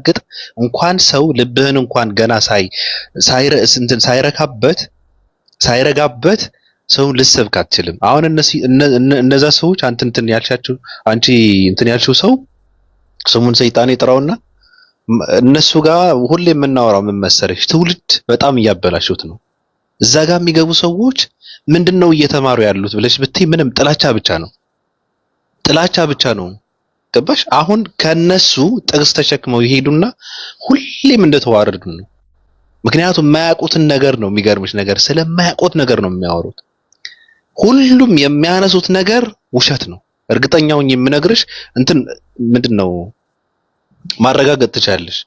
ሳታረጋግጥ እንኳን ሰው ልብህን እንኳን ገና ሳይረጋበት ሰውን ልሰብክ አትችልም። አሁን እነዛ ሰዎች አንቺ እንትን ያልሽው ሰው ስሙን ሰይጣን ይጥራውና እነሱ ጋር ሁሌ የምናወራው ምን መሰለሽ፣ ትውልድ በጣም እያበላሹት ነው። እዛ ጋር የሚገቡ ሰዎች ምንድነው እየተማሩ ያሉት ብለሽ ብትይ ምንም ጥላቻ ብቻ ነው። ገባሽ? አሁን ከነሱ ጥቅስ ተሸክመው ይሄዱና ሁሌም እንደተዋረዱ ነው። ምክንያቱም የማያውቁትን ነገር ነው። የሚገርምሽ ነገር ስለማያውቁት ነገር ነው የሚያወሩት። ሁሉም የሚያነሱት ነገር ውሸት ነው። እርግጠኛውን የምነግርሽ ምንድነው ማረጋገጥ ትችላለሽ።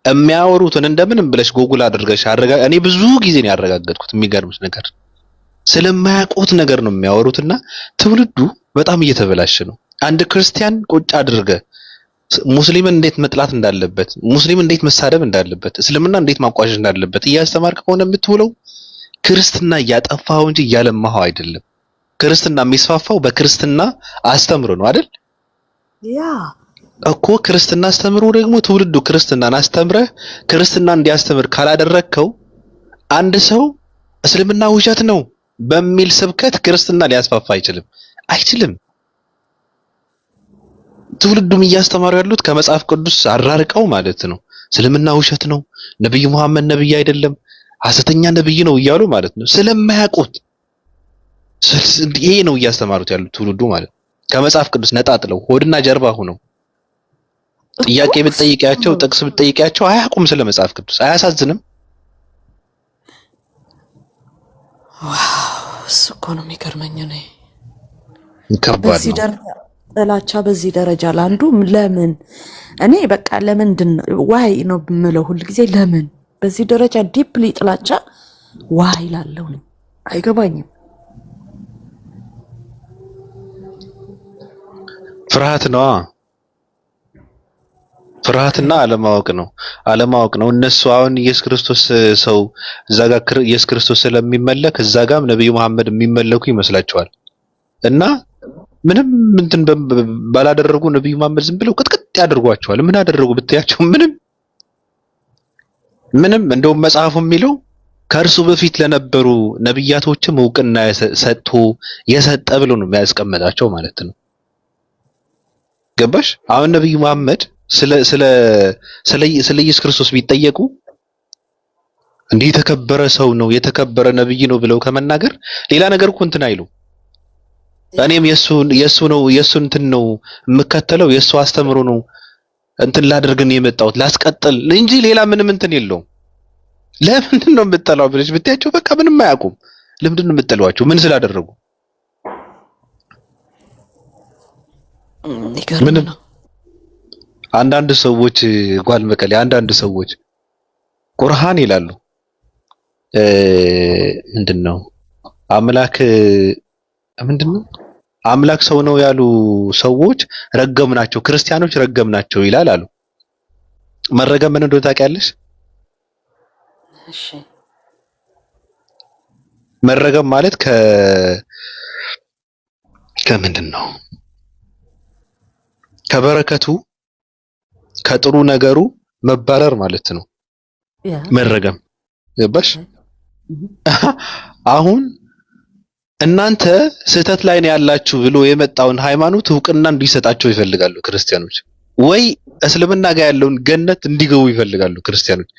የሚያወሩትን እንደምንም ብለሽ ጎግል አድርገሽ እኔ ብዙ ጊዜ ነው ያረጋገጥኩት። የሚገርምሽ ነገር ስለማያውቁት ነገር ነው የሚያወሩትና ትውልዱ በጣም እየተበላሸ ነው። አንድ ክርስቲያን ቁጭ አድርገ ሙስሊምን እንዴት መጥላት እንዳለበት፣ ሙስሊም እንዴት መሳደብ እንዳለበት፣ እስልምና እንዴት ማቋሸሽ እንዳለበት እያስተማርክ ከሆነ የምትውለው ክርስትና እያጠፋው እንጂ እያለማው አይደለም። ክርስትና የሚስፋፋው በክርስትና አስተምሮ ነው አይደል? ያ እኮ ክርስትና አስተምሮ ደግሞ ትውልዱ ክርስትናን አስተምረህ ክርስትና እንዲያስተምር ካላደረግከው አንድ ሰው እስልምና ውሸት ነው በሚል ስብከት ክርስትና ሊያስፋፋ አይችልም። ትውልዱም እያስተማሩ ያሉት ከመጽሐፍ ቅዱስ አራርቀው ማለት ነው። እስልምና ውሸት ነው፣ ነብዩ መሐመድ ነብይ አይደለም፣ ሐሰተኛ ነብይ ነው እያሉ ማለት ነው። ስለማያውቁት ይሄ ነው እያስተማሩት ያሉት ትውልዱ ማለት ነው። ከመጽሐፍ ቅዱስ ነጣጥለው ሆድና ጀርባ ሆነው ጥያቄ ብትጠይቂያቸው ጥቅስ ብትጠይቂያቸው አያውቁም ስለ መጽሐፍ ቅዱስ። አያሳዝንም? እሱ እኮ ነው የሚገርመኝ። ከባድ ነው ጥላቻ በዚህ ደረጃ ላንዱ ለምን እኔ በቃ ለምንድን ዋይ ነው የምለው ሁል ጊዜ። ለምን በዚህ ደረጃ ዲፕሊ ጥላቻ ዋይ ላለው ነው አይገባኝም። ፍርሃትና አለማወቅ ነው። እነሱ አሁን ኢየሱስ ክርስቶስ ሰው እዛ ጋር ኢየሱስ ክርስቶስ ስለሚመለክ እዛ ጋርም ነብዩ መሐመድ የሚመለኩ ይመስላቸዋል። እና ምንም ባላደረጉ ነብዩ መሐመድ ዝም ብለው ቅጥቅጥ ያደርጓቸዋል። ምን አደረጉ ብትያቸው ምንም እንደውም መጽሐፉ የሚለው ከእርሱ በፊት ለነበሩ ነብያቶችም እውቅና የሰጠ ብሎ ነው የሚያስቀምጣቸው ማለት ነው። ገባሽ? አሁን ነብዩ መሐመድ ስለ ኢየሱስ ክርስቶስ ቢጠየቁ እንዲህ የተከበረ ሰው ነው የተከበረ ነብይ ነው ብለው ከመናገር ሌላ ነገር እኮ እንትን አይሉ። እኔም የሱ እንትን ነው የምከተለው የሱ አስተምሮ ነው እንትን ላደርግ ነው የመጣሁት ላስቀጥል እንጂ ሌላ ምንም እንትን የለውም። ለምንድን ነው የምትጠላው ብለሽ ብትያቸው በቃ ምንም አያውቁም። ለምንድን ነው የምትጠሏቸው? ምን ስላደረጉ? ምንም። አንዳንድ ሰዎች አንዳንድ ሰዎች ቁርአን ይላሉ ምንድነው አምላክ ሰው ነው ያሉ ሰዎች ረገምናቸው፣ ክርስቲያኖች ረገምናቸው ይላል አሉ። መረገም ምን እንደሆነ ታውቂያለሽ? እሺ መረገም ማለት ከምንድን ነው? ከበረከቱ ከጥሩ ነገሩ መባረር ማለት ነው መረገም። ገባሽ? አሁን እናንተ ስህተት ላይ ነው ያላችሁ ብሎ የመጣውን ሃይማኖት እውቅና እንዲሰጣቸው ይፈልጋሉ ክርስቲያኖች፣ ወይ እስልምና ጋር ያለውን ገነት እንዲገቡ ይፈልጋሉ ክርስቲያኖች።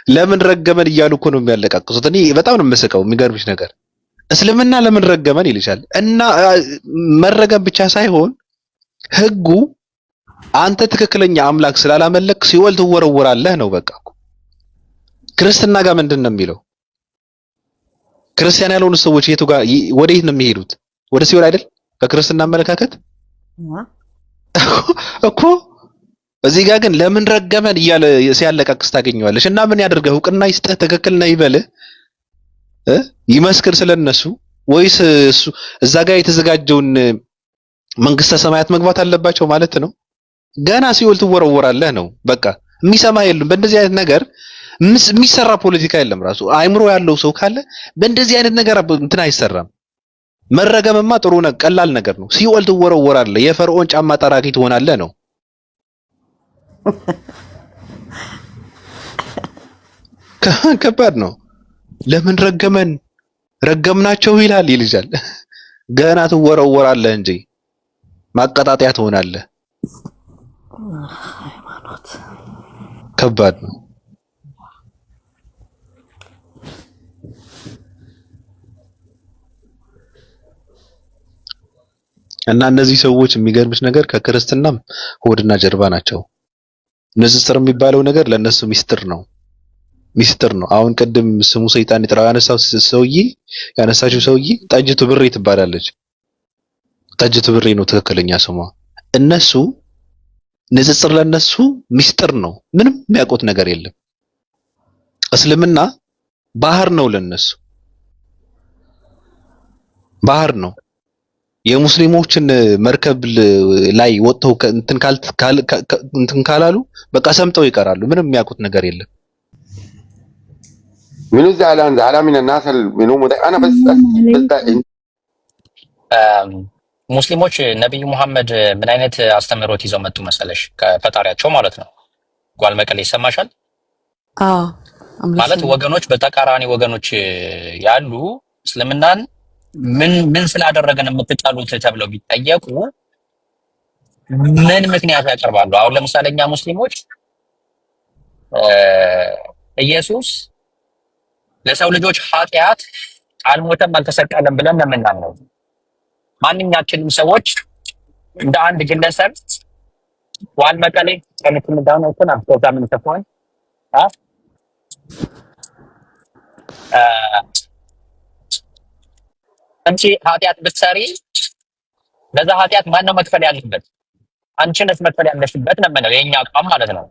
ለምን ረገመን እያሉ እኮ ነው የሚያለቃቅሱት። እኔ በጣም ነው የምስቀው። የሚገርምሽ ነገር እስልምና ለምን ረገመን ይልሻል። እና መረገም ብቻ ሳይሆን ህጉ አንተ ትክክለኛ አምላክ ስላላመለክ ሲኦል ትወረወራለህ ነው በቃ። ክርስትና ጋር ምንድን ነው የሚለው? ክርስቲያን ያልሆኑ ሰዎች ወዴት ነው የሚሄዱት? ወደ ሲኦል አይደል? በክርስትና አመለካከት እኮ። እዚህ ጋር ግን ለምን ረገመን እያለ ሲያለቃቅስ ታገኘዋለሽ። እና ምን ያደርገው? እውቅና ይስጥህ፣ ትክክል ነው ይበልህ፣ ይመስክር ስለነሱ፣ ወይስ እሱ እዛ ጋር የተዘጋጀውን መንግስተ ሰማያት መግባት አለባቸው ማለት ነው? ገና ሲኦል ትወረወራለህ ነው በቃ። የሚሰማ የለም። በእንደዚህ አይነት ነገር የሚሰራ ፖለቲካ የለም። ራሱ አይምሮ ያለው ሰው ካለ በእንደዚህ አይነት ነገር እንትን አይሰራም። መረገምማ ጥሩ ነው፣ ቀላል ነገር ነው። ሲኦል ትወረወራለህ፣ የፈርዖን ጫማ ጠራጊ ትሆናለህ ነው። ከባድ ነው። ለምን ረገምናቸው ይልጃል። ገና ትወረወራለህ እንጂ ማቀጣጣያ ትሆናለህ። ሃይማኖት ከባድ ነው። እና እነዚህ ሰዎች የሚገርምሽ ነገር ከክርስትናም ሆድና ጀርባ ናቸው። ንጽጽር የሚባለው ነገር ለነሱ ሚስጥር ነው። አሁን ቅድም ስሙ ሰይጣን የጠራው ያነሳችው ሰውዬ ጠጅቱ ብሬ ትባላለች። ጠጅቱ ብሬ ነው ትክክለኛ ስሟ። እነሱ ንጽጽር ለነሱ ሚስጥር ነው። ምንም የሚያውቁት ነገር የለም። እስልምና ባህር ነው ለነሱ ባህር ነው። የሙስሊሞችን መርከብ ላይ ወጥተው እንትን ካላሉ በቃ ሰምጠው ይቀራሉ። ምንም የሚያውቁት ነገር የለም። منو زعلان من الناس منو انا بس ሙስሊሞች ነብዩ መሐመድ ምን አይነት አስተምህሮት ይዘው መጡ መሰለሽ? ከፈጣሪያቸው ማለት ነው። ጓል መቀሌ ይሰማሻል? ማለት ወገኖች በተቃራኒ ወገኖች ያሉ እስልምናን ምን ስላደረገን የምትጠሉት ተብለው ቢጠየቁ ምን ምክንያት ያቀርባሉ? አሁን ለምሳሌ እኛ ሙስሊሞች ኢየሱስ ለሰው ልጆች ኃጢአት አልሞተም አልተሰቀለም ብለን ነው የምናምነው። ማንኛችንም ሰዎች እንደ አንድ ግለሰብ ጓል መቀሌ ከንትምዳው ነው ተና ፕሮግራም ተፈውን አንቺ ኃጢአት ብትሰሪ ለዛ ኃጢአት ማን ነው መክፈል ያለበት? አንቺ ነሽ መክፈል ያለሽበት ነው የምንለው የኛ አቋም ማለት ነው።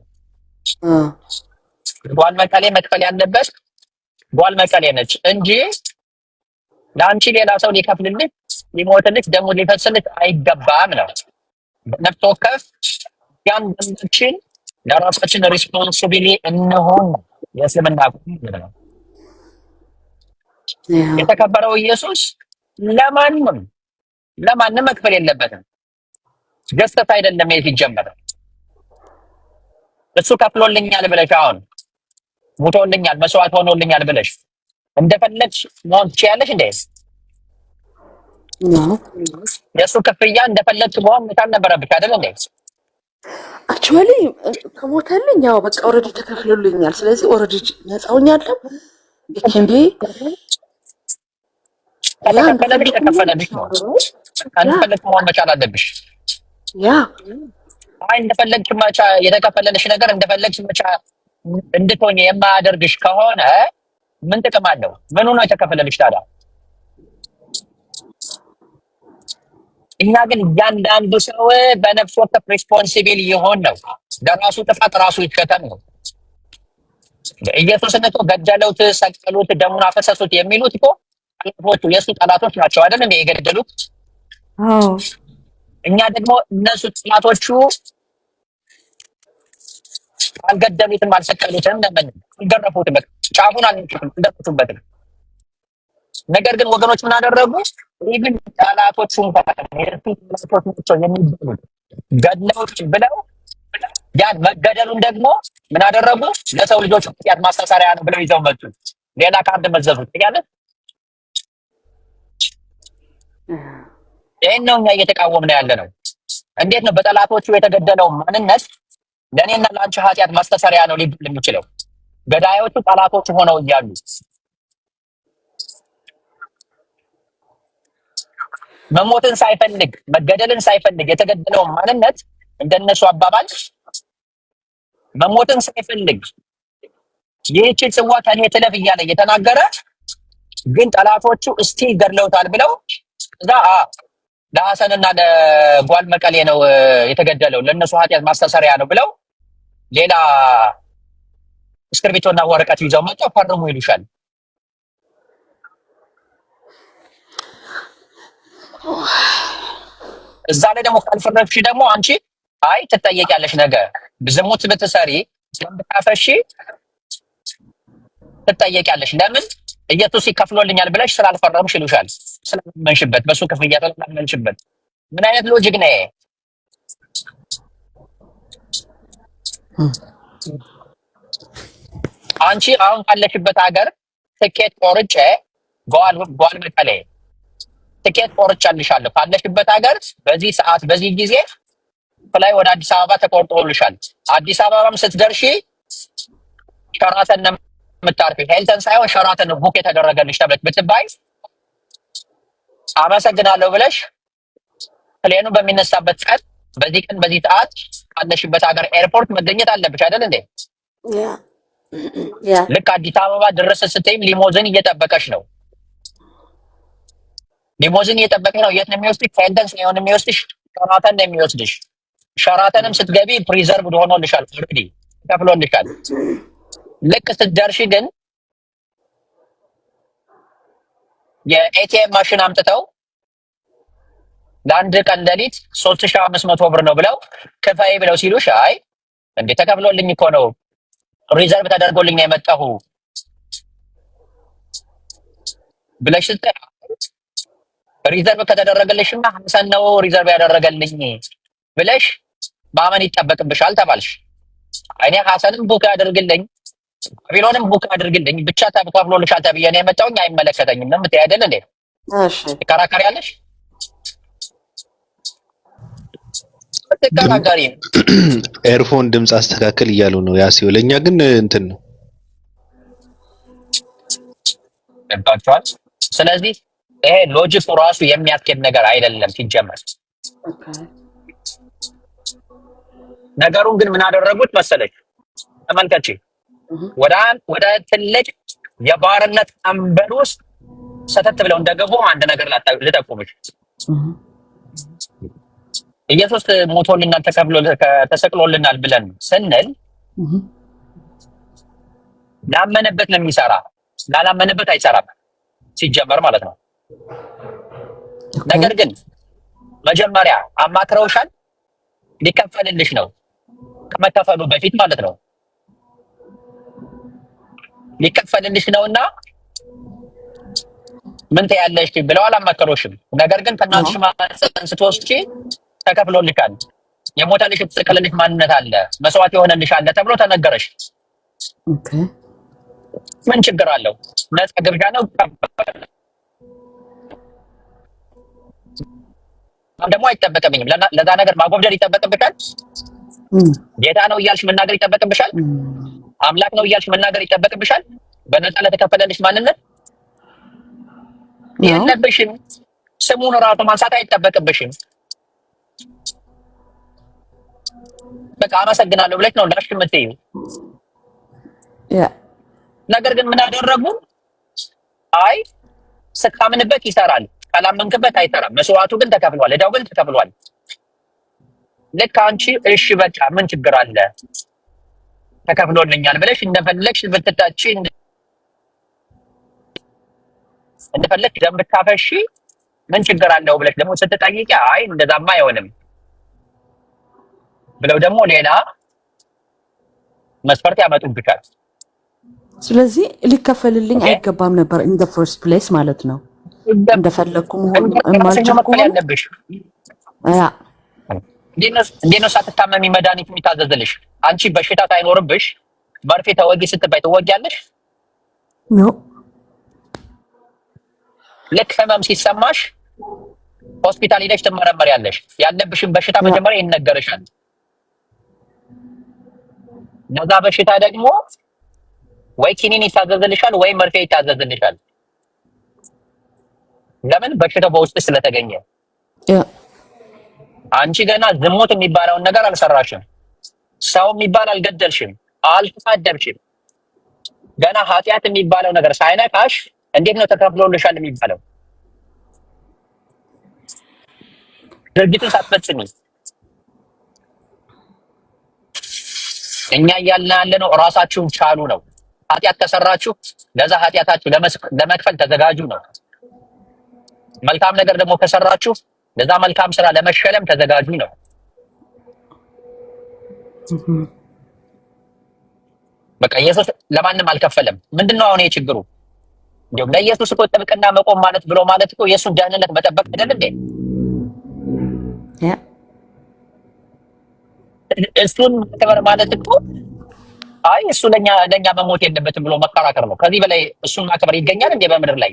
ጓል መቀሌ መክፈል ያለበት ጓል መቀሌ ነች እንጂ ለአንቺ ሌላ ሰው ሊከፍልልሽ ሊሞትልሽ ደግሞ ሊፈስልሽ አይገባም ነው። በነፍስ ወከፍ ያንዳንዳችን ለራሳችን ሪስፖንሲቢሊቲ እንሆን የእስልምና አቋም ነው። የተከበረው ኢየሱስ ለማንም መክፈል የለበትም። ገዝተት አይደለም ይሄ ሲጀመር እሱ ከፍሎልኛል ብለሽ አሁን ሞቶልኛል መስዋዕት ሆኖልኛል ብለሽ እንደፈለግሽ መሆን ትችያለሽ እንዴ? የእሱ ክፍያ እንደፈለግሽ መሆን መቻል ነበረብሽ አይደል እንዴ? አክቹዋሊ ከሞተልኝ ያው በቃ ኦልሬዲ ተከፍሎልኛል። ስለዚህ ኦልሬዲ ነፃ ሆኛለሁ። ቢከንቢ ተከፈለልሽ ነው። እንደፈለግሽ መሆን መቻል አለብሽ። ያ እንደፈለግሽ የተከፈለልሽ ነገር እንደፈለግሽ እንድትሆኝ የማያደርግሽ ከሆነ ምን ጥቅም አለው? ምኑ ነው የተከፈለልሽ ታዲያ? እኛ ግን እያንዳንዱ ሰው በነፍስ ወከፍ ሪስፖንሲብል ይሆን ነው። ለራሱ ጥፋት ራሱ ይከተል ነው። ኢየሱስን እኮ ገደሉት፣ ሰቀሉት፣ ደሙን አፈሰሱት የሚሉት እኮ ጠላቶቹ የእሱ ጠላቶች ናቸው አይደል እንዴ የገደሉት? እኛ ደግሞ እነሱ ጠላቶቹ አልገደሉትም፣ አልሰቀሉትም፣ አልገረፉትም፣ ጫፉን አልደረሱበትም። ነገር ግን ወገኖች ምን አደረጉ? ኢቭን ጠላቶቹ ናቸው የሚባሉት ገድለውት ብለው ያን መገደሉን ደግሞ ምን አደረጉ? ለሰው ልጆች ኃጢአት ማስተሰሪያ ነው ብለው ይዘው መጡ። ሌላ ካርድ መዘዙት ያለ ይሄን ነው እኛ እየተቃወምን ያለ ነው። እንዴት ነው በጠላቶቹ የተገደለው ማንነት ለእኔና ለአንቺ ኃጢአት ማስተሰሪያ ነው ሊባል የሚችለው? ገዳዮቹ ጠላቶች ሆነው እያሉ መሞትን ሳይፈልግ መገደልን ሳይፈልግ የተገደለው ማንነት እንደነሱ አባባል መሞትን ሳይፈልግ ይህች ጽዋ ከኔ ትለፍ እያለ እየተናገረ ግን ጠላቶቹ እስቲ ገድለውታል ብለው እዛ ለሐሰንና ለጓል መቀሌ ነው የተገደለው ለነሱ ኃጢአት ማስተሰሪያ ነው ብለው ሌላ እስክርቢቶና ወረቀት ይዘው መጥተው ፈርሙ ይሉሻል። እዛ ላይ ደግሞ ካልፈረድሽ ደግሞ አንቺ አይ ትጠየቂያለሽ። ነገ ዝሙት ብትሰሪ ብታፈሺ ትጠየቂያለሽ። ለምን ኢየሱስ ይከፍሎልኛል ብለሽ ስላልፈረምሽ ይሉሻል። ስለማመንሽበት በሱ ክፍያ ስለማመንሽበት። ምን አይነት ሎጂክ ነው? አንቺ አሁን ካለሽበት ሀገር ትኬት ቆርጬ ጓል መቀሌ ትኬት ቆርጬልሻለሁ ካለሽበት ሀገር በዚህ ሰዓት በዚህ ጊዜ ፍላይ ወደ አዲስ አበባ ተቆርጦልሻል። አዲስ አበባም ስትደርሺ ሸራተን ነው የምታርፊ። ሄልተን ሳይሆን ሸራተን ቡክ የተደረገልሽ ተብለሽ ብትባይ አመሰግናለሁ ብለሽ ፕሌኑ በሚነሳበት ሰዓት በዚህ ቀን በዚህ ሰዓት ካለሽበት ሀገር ኤርፖርት መገኘት አለብሽ አይደል እንዴ? ልክ አዲስ አበባ ድረስ ስትይም ሊሞዝን እየጠበቀሽ ነው። ሊሞዝን እየጠበቀሽ ነው። የት ነው የሚወስድሽ? ሄልተን ሳይሆን የሚወስድሽ ሸራተን ነው የሚወስድሽ። ሸራተንም ስትገቢ ፕሪዘርቭድ ሆኖልሻል፣ ኦልሬዲ ተከፍሎልሻል። ልክ ስትደርሺ ግን የኤቲኤም ማሽን አምጥተው ለአንድ ቀን ሌሊት 3500 ብር ነው ብለው ክፈይ ብለው ሲሉሽ አይ እንዴ ተከፍሎልኝ እኮ ነው ሪዘርቭ ተደርጎልኝ ነው የመጣሁ ብለሽ ስትይ ሪዘርቭ ከተደረገልሽና ሐሰን ነው ሪዘርቭ ያደረገልኝ ብለሽ ማመን ይጠበቅብሻል ተባልሽ። እኔ ሐሰንም ቡክ አድርግልኝ ቢሎንም ቡክ አድርግልኝ ብቻ ተከፍሎልሻል ተብዬ ነው የመጣሁኝ አይመለከተኝም ነው የምትይ አይደል እንዴ? እሺ ትከራከሪያለሽ? ተከራካሪ ኤርፎን ድምጽ አስተካክል እያሉ ነው ያሲው። ለኛ ግን እንትን ነው ባክቷል። ስለዚህ ይሄ ሎጂኩ ራሱ የሚያስኬድ ነገር አይደለም ሲጀመር። ነገሩን ግን ምን አደረጉት መሰለሽ? ተመልከቺ፣ ወደ ትልቅ የባርነት ቀንበር ውስጥ ሰተት ብለው እንደገቡ አንድ ነገር ልጠቁምሽ። ኢየሱስ ሞቶልናል ተሰቅሎልናል ብለን ስንል ላመነበት ነው የሚሰራ፣ ላላመነበት አይሰራም ሲጀመር ማለት ነው። ነገር ግን መጀመሪያ አማክረውሻል፣ ሊከፈልልሽ ነው ከመከፈሉ በፊት ማለት ነው። ሊከፈልልሽ ነውና ምን ትያለሽ ብለው አላማከሩሽም። ነገር ግን ከእናትሽ ማህፀን ስትወስጂ ተከፍሎልሻል። የሞተልሽ የተሰቀለልሽ ማንነት አለ፣ መስዋዕት የሆነልሽ አለ ተብሎ ተነገረሽ። ኦኬ ምን ችግር አለው? ነፃ ግብዣ ነው። ደግሞ አይጠበቅብኝም። ለዛ ነገር ማጎብደል ይጠበቅብሻል። ጌታ ነው እያልሽ መናገር ይጠበቅብሻል። አምላክ ነው እያልሽ መናገር ይጠበቅብሻል። በነፃ ለተከፈለልሽ ማንነት የለብሽም። ስሙን ራሱ ማንሳት አይጠበቅብሽም። በቃ አመሰግናለሁ ብለሽ ነው ዳሽ የምትይው። ነገር ግን ምን አደረጉ? አይ ስታምንበት ይሰራል፣ ካላመንክበት አይሰራም። መስዋዕቱ ግን ተከፍሏል፣ እዳው ግን ተከፍሏል። ልክ አንቺ እሺ በቃ ምን ችግር አለ ተከፍሎልኛል ብለሽ እንደፈለግሽ ብትታቺ እንደፈለግሽ ደም ብታፈሺ ምን ችግር አለው ብለሽ ደግሞ ስትጠይቂ አይ እንደዛማ አይሆንም ብለው ደግሞ ሌላ መስፈርት ያመጡብሻል። ስለዚህ ሊከፈልልኝ አይገባም ነበር in the first place ማለት ነው። እንደፈለኩ መሆን ማልቻልኩ ያለብሽ እንዴት ነው ሳትታመሚ መድኃኒት የሚታዘዝልሽ? አንቺ በሽታ ሳይኖርብሽ መርፌ ተወጊ ስትባይ ትወጊያለሽ? ነው ልክ ህመም ሲሰማሽ ሆስፒታል ሄደሽ ትመረመሪያለሽ። ያለብሽን በሽታ መጀመሪያ ይነገርሻል። ለዛ በሽታ ደግሞ ወይ ኪኒን ይታዘዝልሻል ወይ መርፌ ይታዘዝልሻል። ለምን? በሽታው በውስጥ ስለተገኘ። አንቺ ገና ዝሙት የሚባለውን ነገር አልሰራሽም፣ ሰው የሚባል አልገደልሽም፣ አልተሳደብሽም። ገና ኃጢአት የሚባለው ነገር ሳይነካሽ እንዴት ነው ተከፍሎልሻል የሚባለው? ድርጊቱን ሳትፈጽሚ እኛ እያልን ያለነው እራሳችሁን ቻሉ ነው። ኃጢአት ከሰራችሁ ለዛ ኃጢአታችሁ ለመክፈል ተዘጋጁ ነው። መልካም ነገር ደግሞ ከሰራችሁ ለዛ መልካም ስራ ለመሸለም ተዘጋጁ ነው። በቃ ኢየሱስ ለማንም አልከፈለም። ምንድነው አሁን ይሄ ችግሩ? እንደውም ለኢየሱስ እኮ ጥብቅና መቆም ማለት ብሎ ማለት እኮ የእሱን ደህንነት መጠበቅ አይደል እንዴ? እሱን ማክበር ማለት እኮ አይ እሱ ለኛ መሞት የለበትም ብሎ መከራከር ነው። ከዚህ በላይ እሱን ማክበር ይገኛል እንዴ በምድር ላይ?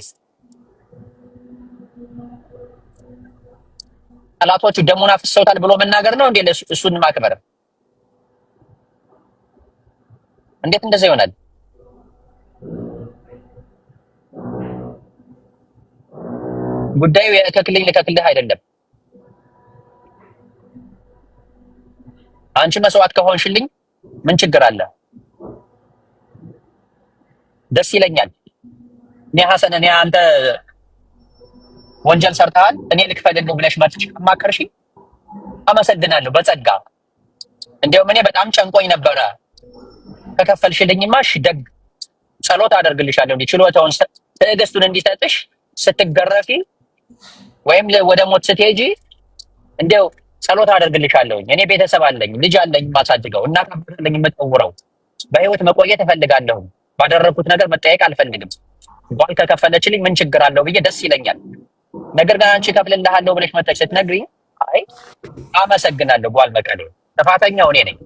ጠላቶቹ ደሙን አፍሰውታል ብሎ መናገር ነው እንዴ እሱን ማክበር? እንዴት እንደዛ ይሆናል? ጉዳዩ የከክልኝ ልከክልህ አይደለም። አንቺ መስዋዕት ከሆንሽልኝ ምን ችግር አለ? ደስ ይለኛል። እኔ ሐሰን እኔ አንተ ወንጀል ሰርተሃል እኔ ልክፈልልህ ብለሽ መጥቼ አማከርሽ አመሰግናለሁ በጸጋ። እንደውም እኔ በጣም ጨንቆኝ ነበረ። ከከፈልሽልኝማ እሺ ደግ ጸሎት አደርግልሻለሁ እንዴ ችሎታውን ትዕግስቱን እንዲሰጥሽ ስትገረፊ ወይም ወደ ሞት ስትሄጂ እንደው ጸሎት አደርግልሻለሁ። እኔ ቤተሰብ አለኝ፣ ልጅ አለኝ ማሳድገው እና አባለኝ የምጠውረው በህይወት መቆየት እፈልጋለሁ። ባደረኩት ነገር መጠየቅ አልፈልግም። ጓል ከከፈለችልኝ ምን ችግር አለው ብዬ ደስ ይለኛል። ነገር ግን አንቺ ከፍልልሃለሁ ብለሽ መጥተሽ ስትነግሪኝ አይ አመሰግናለሁ ጓል መቀሌ ጥፋተኛው እኔ ነኝ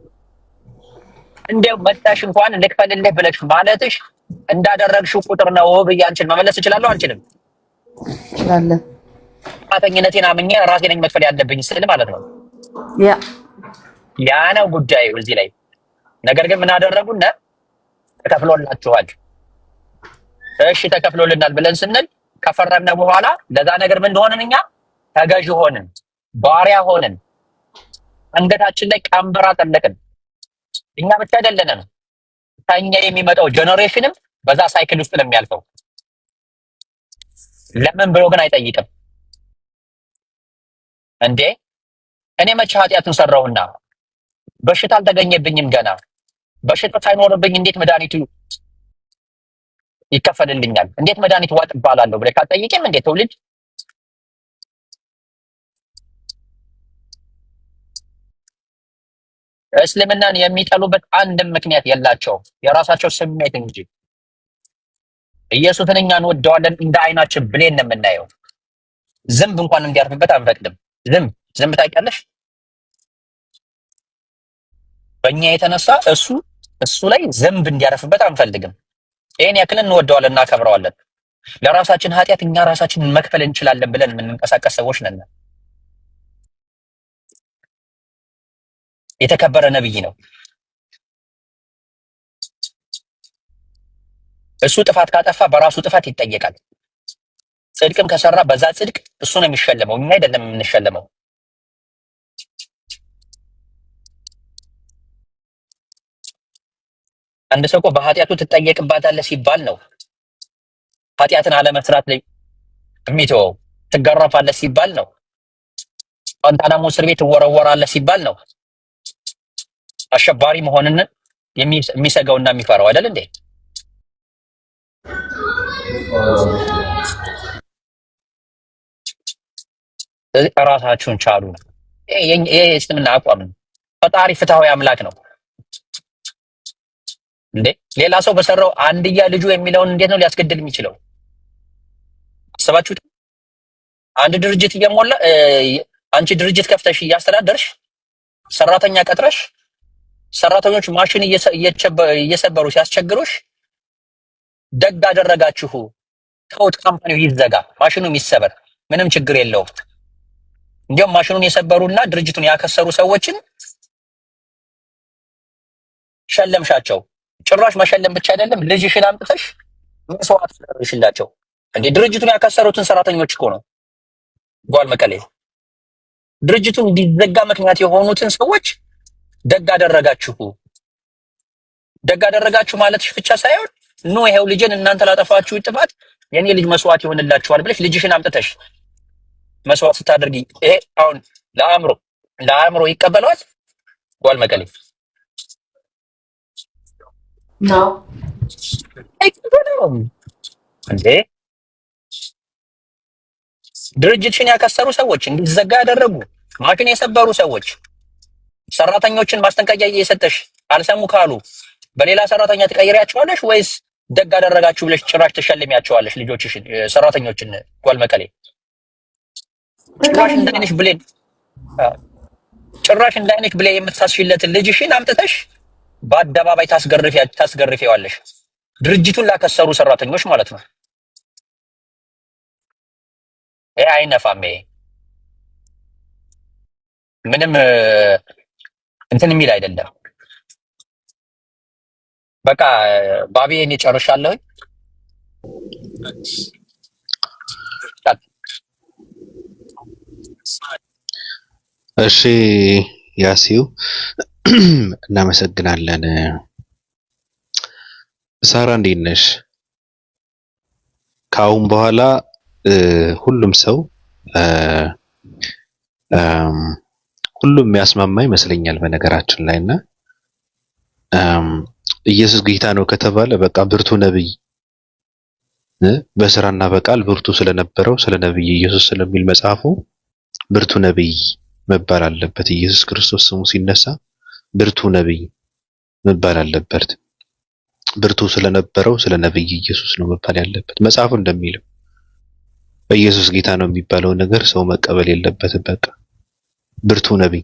እንደው መጣሽ እንኳን ልክፈልልህ ብለሽ ማለትሽ እንዳደረግሽው ቁጥር ነው ብዬ አንቺን መመለስ እችላለሁ አልችልም? እችላለሁ። ጥፋተኝነቴን አምኜ ራሴ ነኝ መክፈል ያለብኝ ስል ማለት ነው። ያ ነው ጉዳዩ እዚህ ላይ። ነገር ግን ምን አደረጉና ተከፍሎላችኋል። እሺ ተከፍሎልናል ብለን ስንል ከፈረምነ በኋላ ለዛ ነገር ምን እንደሆነን እኛ ተገዥ ሆንን፣ ባሪያ ሆንን፣ አንገታችን ላይ ቀንበር አጠለቅን። እኛ ብቻ አይደለንም፣ ከኛ የሚመጣው ጀነሬሽንም በዛ ሳይክል ውስጥ ነው የሚያልፈው። ለምን ብሎ ግን አይጠይቅም እንዴ? እኔ መቼ ኃጢአትን ሰራሁና በሽታ አልተገኘብኝም ገና በሽታ ሳይኖርብኝ እንዴት መድኃኒቱ ይከፈልልኛል? እንዴት መድኃኒት ዋጥ እባላለሁ ብለህ ካጠይቅም እንዴት ትውልድ እስልምናን የሚጠሉበት አንድም ምክንያት የላቸውም፣ የራሳቸው ስሜት እንጂ። ኢየሱስን እኛ እንወደዋለን፣ እንደ አይናችን ብሌን ነው የምናየው። ዝንብ እንኳን እንዲያርፍበት አንፈቅድም። ዝንብ ታውቂያለሽ? በእኛ የተነሳ እሱ ላይ ዝንብ እንዲያርፍበት አንፈልግም። ይሄን ያክል እንወደዋለን፣ እናከብረዋለን። ለራሳችን ኃጢአት እኛ ራሳችንን መክፈል እንችላለን ብለን የምንንቀሳቀስ ሰዎች ነን። የተከበረ ነብይ ነው። እሱ ጥፋት ካጠፋ በራሱ ጥፋት ይጠየቃል። ጽድቅም ከሰራ በዛ ጽድቅ እሱ ነው የሚሸለመው፣ እኛ አይደለም የምንሸለመው። አንድ ሰው እኮ በኃጢአቱ ትጠየቅባታለህ ሲባል ነው ኃጢአትን አለመስራት ላይ የሚተወው። ትገረፋለህ ሲባል ነው። ጓንታናሞ እስር ቤት ትወረወራለህ ሲባል ነው አሸባሪ መሆንን የሚሰጋውና የሚፈራው አይደል እንዴ? ስለዚህ እራሳችሁን ቻሉ። ይሄ እስልምና አቋም ነው። ፈጣሪ ፍትሃዊ አምላክ ነው እንዴ? ሌላ ሰው በሰራው አንድያ ልጁ የሚለውን እንዴት ነው ሊያስገድል የሚችለው? አስባችሁት? አንድ ድርጅት እየሞላ አንቺ ድርጅት ከፍተሽ እያስተዳደርሽ ሰራተኛ ቀጥረሽ ሰራተኞች ማሽን እየሰበሩ ሲያስቸግሩሽ ደግ አደረጋችሁ ተውት፣ ካምፓኒው ይዘጋ፣ ማሽኑ ይሰበር፣ ምንም ችግር የለውም። እንዲያውም ማሽኑን የሰበሩና ድርጅቱን ያከሰሩ ሰዎችን ሸለምሻቸው። ጭራሽ መሸለም ብቻ አይደለም ልጅሽን አምጥተሽ መስዋዕት አደረግሽላቸው። እንዴ ድርጅቱን ያከሰሩትን ሰራተኞች እኮ ነው ጓል መቀሌ። ድርጅቱን እንዲዘጋ ምክንያት የሆኑትን ሰዎች ደግ አደረጋችሁ። ደግ አደረጋችሁ ማለትሽ ብቻ ሳይሆን ኑ ይሄው ልጅን እናንተ ላጠፋችሁ ጥፋት የኔ ልጅ መስዋዕት ይሆንላችኋል ብለሽ ልጅሽን አምጥተሽ መስዋዕት ስታደርጊ ይሄ አሁን ለአእምሮ ይቀበለዋል ጓል መቀሌ ነው አይቀበለውም እንዴ? ድርጅትሽን ያከሰሩ ሰዎች፣ እንዲዘጋ ያደረጉ ማሽን የሰበሩ ሰዎች ሰራተኞችን ማስጠንቀቂያ እየሰጠሽ አልሰሙ ካሉ በሌላ ሰራተኛ ትቀይሪያቸዋለሽ ወይስ ደግ አደረጋችሁ ብለሽ ጭራሽ ትሸልሚያቸዋለሽ ልጆችሽን ሰራተኞችን ጓል መቀሌ? ጭራሽ እንዳይነሽ ብሌን ጭራሽ እንዳይነክ ብለ የምትሳስፊለት ልጅሽን አምጥተሽ በአደባባይ ታስገርፊዋለሽ። ድርጅቱን ላከሰሩ ሰራተኞች ማለት ነው። ይሄ አይነፋም። ይሄ ምንም እንትን የሚል አይደለም። በቃ ባቢዬን ጨርሻለሁ። እሺ ያሲው እናመሰግናለን። ሳራ እንዴት ነሽ? ከአሁን በኋላ ሁሉም ሰው ሁሉም የሚያስማማ ይመስለኛል በነገራችን ላይና ኢየሱስ ጌታ ነው ከተባለ በቃ ብርቱ ነብይ በስራና በቃል ብርቱ ስለነበረው ስለ ነብይ ኢየሱስ ስለሚል መጽሐፉ ብርቱ ነብይ መባል አለበት። ኢየሱስ ክርስቶስ ስሙ ሲነሳ ብርቱ ነብይ መባል አለበት። ብርቱ ስለነበረው ስለ ነብይ ኢየሱስ ነው መባል ያለበት። መጽሐፉ እንደሚለው ኢየሱስ ጌታ ነው የሚባለው ነገር ሰው መቀበል የለበትም። በቃ ብርቱ ነብይ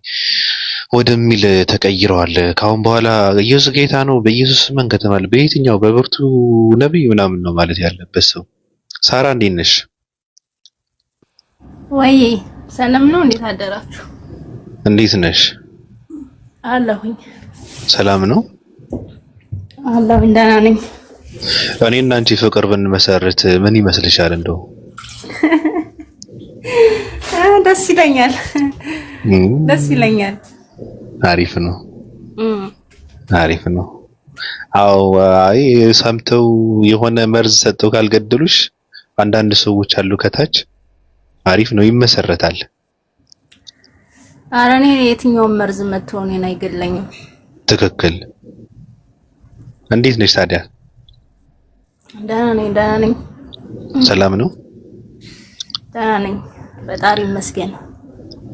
ወደሚል ተቀይረዋል። ካሁን በኋላ ኢየሱስ ጌታ ነው በኢየሱስ ስም ከተባለ በየትኛው በብርቱ ነብይ ምናምን ነው ማለት ያለበት ሰው። ሳራ እንዴት ነሽ? ወይ ሰላም ነው። እንዴት አደራችሁ? እንዴት ነሽ? አለሁኝ። ሰላም ነው አለሁኝ። ደህና ነኝ። እኔና አንቺ ፍቅር ብንመሰርት ምን ይመስልሻል? እንደው ደስ ይለኛል። ደስ ይለኛል። አሪፍ ነው። አሪፍ ነው። አዎ አይ ሰምተው የሆነ መርዝ ሰጠው ካልገደሉሽ አንዳንድ ሰዎች አሉ ከታች አሪፍ ነው ይመሰረታል። ኧረ እኔ የትኛውም መርዝ መጥቶ እኔን አይገለኝም። ትክክል። እንዴት ነሽ ታዲያ? ደህና ነኝ። ደህና ነኝ። ሰላም ነው? ደህና ነኝ። ፈጣሪ ይመስገን።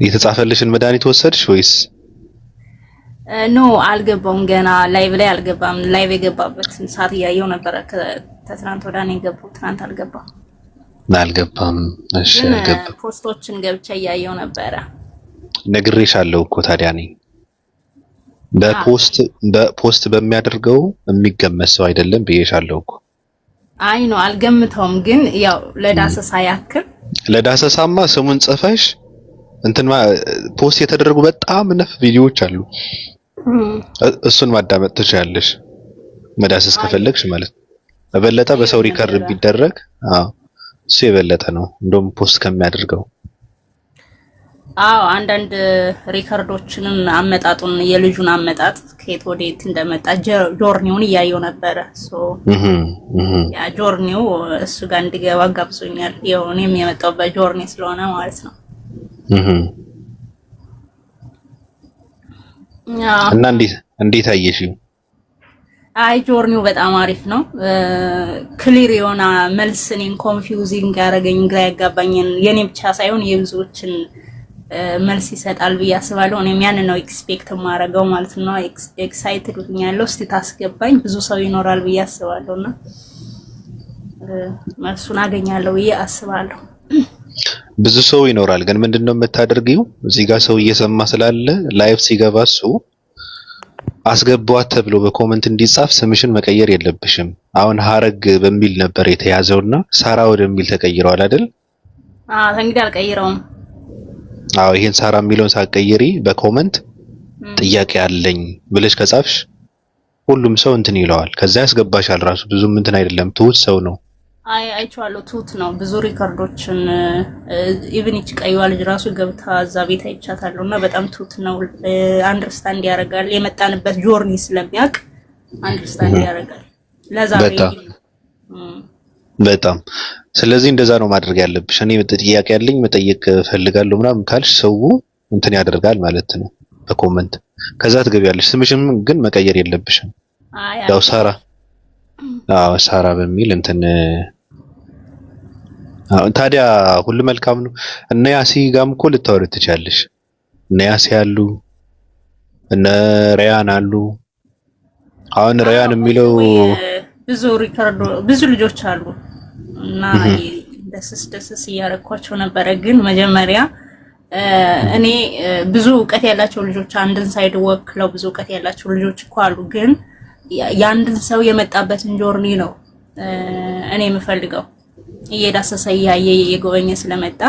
የተጻፈልሽን መድኃኒት ወሰድሽ ወይስ? ኖ አልገባውም ገና ላይቭ ላይ አልገባም። ላይቭ የገባበትን ሰዓት እያየው ነበረ። ከትናንት ወዲያ ነው የገባው። ትናንት አልገባም። እሺ አልገባም። ፖስቶችን ገብቼ እያየው ነበረ። ነግሬሻለሁ እኮ ታዲያ ነኝ በፖስት በሚያደርገው የሚገመት ሰው አይደለም ብዬሻለሁ እኮ። አይ ነው አልገምተውም፣ ግን ያው ለዳሰሳ ያክል ለዳሰሳማ ስሙን ጽፈሽ እንትማ ፖስት የተደረጉ በጣም ነፍ ቪዲዮዎች አሉ። እሱን ማዳመጥ ትችያለሽ መዳሰስ ከፈለግሽ ማለት ነው። በበለጠ በሰው ሪከርድ ቢደረግ እሱ የበለጠ ነው እንደውም ፖስት ከሚያደርገው። አንዳንድ ሪከርዶችንን አመጣጡን የልጁን አመጣጥ ከየት ወዴት እንደመጣ ጆርኒውን እያየው ነበረ። ያ ጆርኒው እሱ ጋር እንድገባ ጋብዞኛል። ያው እኔም የመጣው በጆርኒ ስለሆነ ማለት ነው። እና እንዴት አየሽው? አይ ጆርኒው በጣም አሪፍ ነው። ክሊር የሆነ መልስ እኔን ኮንፊውዚንግ ያደረገኝ ግራ ያጋባኝን የኔ ብቻ ሳይሆን የብዙዎችን መልስ ይሰጣል ብዬ አስባለሁ። እኔም ያን ነው ኤክስፔክት ማረጋው ማለት ነው። ኤክሳይትድ ሆኛለሁ። እስቲ ታስገባኝ ብዙ ሰው ይኖራል ብዬ አስባለሁና መልሱን አገኛለሁ ብዬ አስባለሁ። ብዙ ሰው ይኖራል፣ ግን ምንድነው የምታደርጊው? እዚህ ጋር ሰው እየሰማ ስላለ ላይቭ ሲገባ እሱ አስገቧት ተብሎ በኮመንት እንዲጻፍ ስምሽን መቀየር የለብሽም። አሁን ሀረግ በሚል ነበር የተያዘውና ሳራ ወደሚል ተቀይሯል አይደል? እንግዲህ አልቀይረውም። ይሄን ሳራ የሚለውን ሳትቀይሪ በኮመንት ጥያቄ አለኝ ብለሽ ከጻፍሽ ሁሉም ሰው እንትን ይለዋል። ከዛ ያስገባሻል። ራሱ ብዙም እንትን አይደለም፣ ትሁት ሰው ነው። አይቼዋለሁ። ትሁት ነው። ብዙ ሪከርዶችን ኢቭን እቺ ቀይዋ ልጅ ራሱ ገብታ እዛ ቤት አይቻታለሁ እና በጣም ትሁት ነው። አንደርስታንድ ያደርጋል። የመጣንበት ጆርኒ ስለሚያውቅ አንደርስታንድ ያደርጋል። ለዛሬ በጣም ስለዚህ እንደዛ ነው ማድረግ ያለብሽ። እኔ ጥያቄ ያለኝ መጠየቅ ፈልጋለሁ ምናምን ካልሽ ሰው እንትን ያደርጋል ማለት ነው በኮመንት። ከዛ ትገቢያለሽ። ስምሽም ግን መቀየር የለብሽም። ያው ሳራ በሚል እንትን ታዲያ ሁሉ መልካም ነው። እነ ያሲ ጋም እኮ ልታወሪ ትችያለሽ። እነ ያሲ አሉ፣ እነ ሪያን አሉ። አሁን ሪያን የሚለው ብዙ ሪከርዶ ብዙ ልጆች አሉ እና ደስስ እያረኳቸው ነበረ። ግን መጀመሪያ እኔ ብዙ እውቀት ያላቸው ልጆች አንድን ሳይድ ወክለው ብዙ እውቀት ያላቸው ልጆች እኮ አሉ። ግን የአንድን ሰው የመጣበትን ጆርኒ ነው እኔ የምፈልገው። እየዳሰሰ እያየ የጎበኘ ስለመጣ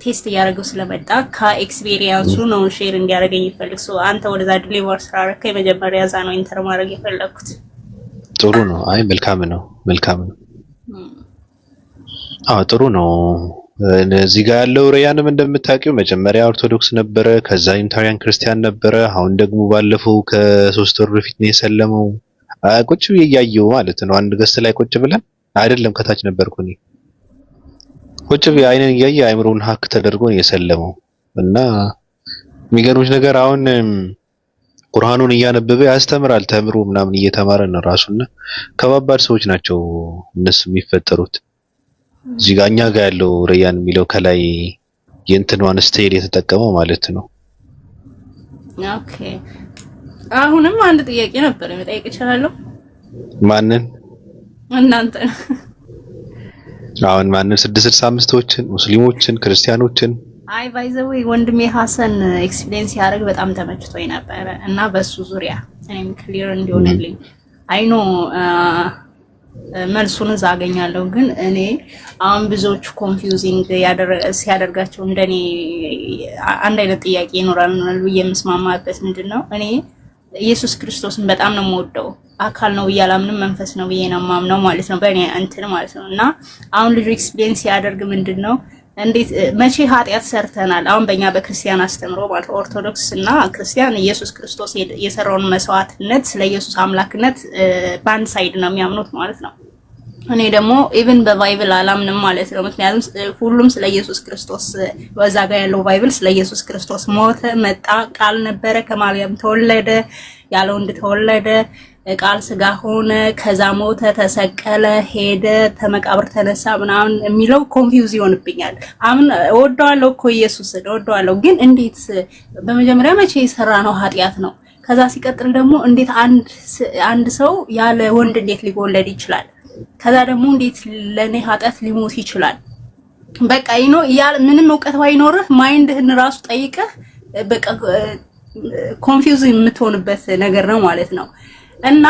ቴስት እያደረገው ስለመጣ ከኤክስፒሪየንሱ ነው ሼር እንዲያደርገኝ ይፈልግ። አንተ ወደዛ ዲሊቨር ስላደረከ የመጀመሪያ ዛ ነው ኢንተር ማድረግ የፈለኩት። ጥሩ ነው። አይ መልካም ነው። አዎ ጥሩ ነው። እዚህ ጋር ያለው ሪያንም እንደምታውቂው መጀመሪያ ኦርቶዶክስ ነበረ፣ ከዛ ዩኒታሪያን ክርስቲያን ነበረ። አሁን ደግሞ ባለፈው ከ3 ወር በፊት ነው የሰለመው። ቁጭ ብዬ እያየሁ ማለት ነው። አንድ ገስት ላይ ቁጭ ብለን አይደለም ከታች ነበርኩ እኔ ቁጭ ብዬ አይነን እያየ አይምሮውን ሀክ ተደርጎ ነው የሰለመው። እና የሚገርምሽ ነገር አሁን ቁርአኑን እያነበበ ያስተምራል፣ ተምሮ ምናምን እየተማረ ነው ራሱና ከባባድ ሰዎች ናቸው እነሱ የሚፈጠሩት። እዚህ ጋር እኛ ጋር ያለው ሪያን የሚለው ከላይ የእንትኗን ስታይል የተጠቀመው ማለት ነው። ኦኬ አሁንም አንድ ጥያቄ ነበር መጠየቅ እችላለሁ? ማንን? እናንተ። አሁን ማንን? 665ዎችን፣ ሙስሊሞችን፣ ክርስቲያኖችን? አይ ባይ ዘ ዌይ ወንድሜ ሐሰን ኤክስፒሪየንስ ያደርግ በጣም ተመችቶኝ ነበር እና በሱ ዙሪያ እኔም ክሊር እንዲሆንልኝ አይ ኖ መልሱን እዛ አገኛለሁ። ግን እኔ አሁን ብዙዎቹ ኮንፊውዚንግ ሲያደርጋቸው እንደኔ አንድ አይነት ጥያቄ ይኖራል ብዬ የምስማማበት ምንድነው፣ እኔ ኢየሱስ ክርስቶስን በጣም ነው የምወደው። አካል ነው ብዬ አላምንም፣ መንፈስ ነው ብዬ ነው የማምነው ማለት ነው፣ በእኔ እንትን ማለት ነው። እና አሁን ልጁ ኤክስፒሪየንስ ሲያደርግ ምንድነው እንዴት መቼ ኃጢአት ሰርተናል? አሁን በእኛ በክርስቲያን አስተምሮ ማለት ኦርቶዶክስ እና ክርስቲያን ኢየሱስ ክርስቶስ የሰራውን መስዋዕትነት ስለ ኢየሱስ አምላክነት በአንድ ሳይድ ነው የሚያምኑት ማለት ነው። እኔ ደግሞ ኢቭን በባይብል አላምንም ማለት ነው። ምክንያቱም ሁሉም ስለ ኢየሱስ ክርስቶስ በዛ ጋር ያለው ባይብል ስለ ኢየሱስ ክርስቶስ ሞተ፣ መጣ፣ ቃል ነበረ፣ ከማርያም ተወለደ፣ ያለ ወንድ ተወለደ፣ ቃል ስጋ ሆነ፣ ከዛ ሞተ፣ ተሰቀለ፣ ሄደ፣ ተመቃብር ተነሳ ምናምን የሚለው ኮንፊውዝ ይሆንብኛል። አሁን እወደዋለሁ እኮ ኢየሱስን እወደዋለሁ፣ ግን እንዴት በመጀመሪያ መቼ የሰራ ነው ኃጢአት ነው? ከዛ ሲቀጥል ደግሞ እንዴት አንድ ሰው ያለ ወንድ እንዴት ሊወለድ ይችላል? ከዛ ደግሞ እንዴት ለኔ ኃጢአት ሊሞት ይችላል? በቃ ምንም እውቀት ባይኖርህ ማይንድህን ራሱ ጠይቀህ በቃ ኮንፊውዝ የምትሆንበት ነገር ነው ማለት ነው። እና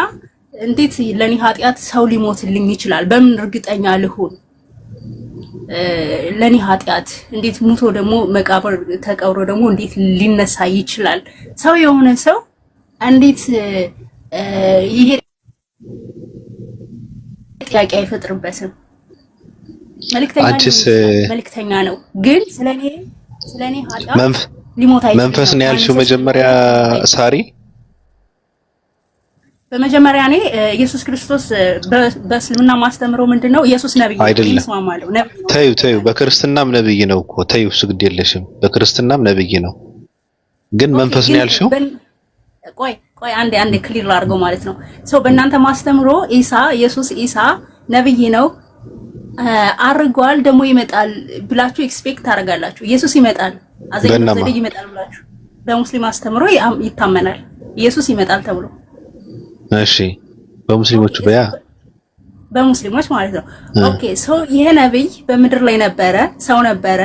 እንዴት ለኔ ኃጢአት ሰው ሊሞትልኝ ይችላል? በምን እርግጠኛ ልሁን? ለኔ ኃጢአት እንዴት ሙቶ ደግሞ መቃብር ተቀብሮ ደግሞ እንዴት ሊነሳ ይችላል? ሰው የሆነ ሰው እንዴት ይሄ ጥያቄ አይፈጥርበትም? መልእክተኛ ነው ግን ስለኔ ኃጢአት ሊሞት አይችልም። መንፈስ ነው ያልሽው መጀመሪያ ሳሪ? በመጀመሪያ እኔ ኢየሱስ ክርስቶስ በእስልምና ማስተምረው ምንድነው ኢየሱስ ነብይ ነው ይስማማለሁ። ተዩ በክርስትናም ነብይ ነው እኮ ተዩ፣ እሱ ግድ የለሽም። በክርስትናም ነብይ ነው ግን መንፈስ ነው ያልሽው? ቆይ አንዴ ክሊር አድርገው ማለት ነው። ሰው በእናንተ ማስተምሮ ኢየሱስ ነብይ ነው አርጓል ደግሞ ይመጣል ብላችሁ ኤክስፔክት ታደርጋላችሁ። ኢየሱስ ይመጣል አዘይነው ዘዴ ይመጣል ብላችሁ በሙስሊም አስተምሮ ይታመናል ኢየሱስ ይመጣል ተብሎ። እሺ በሙስሊሞች በሙስሊሞች ማለት ነው። ኦኬ ሶ ይሄ ነብይ በምድር ላይ ነበረ፣ ሰው ነበረ።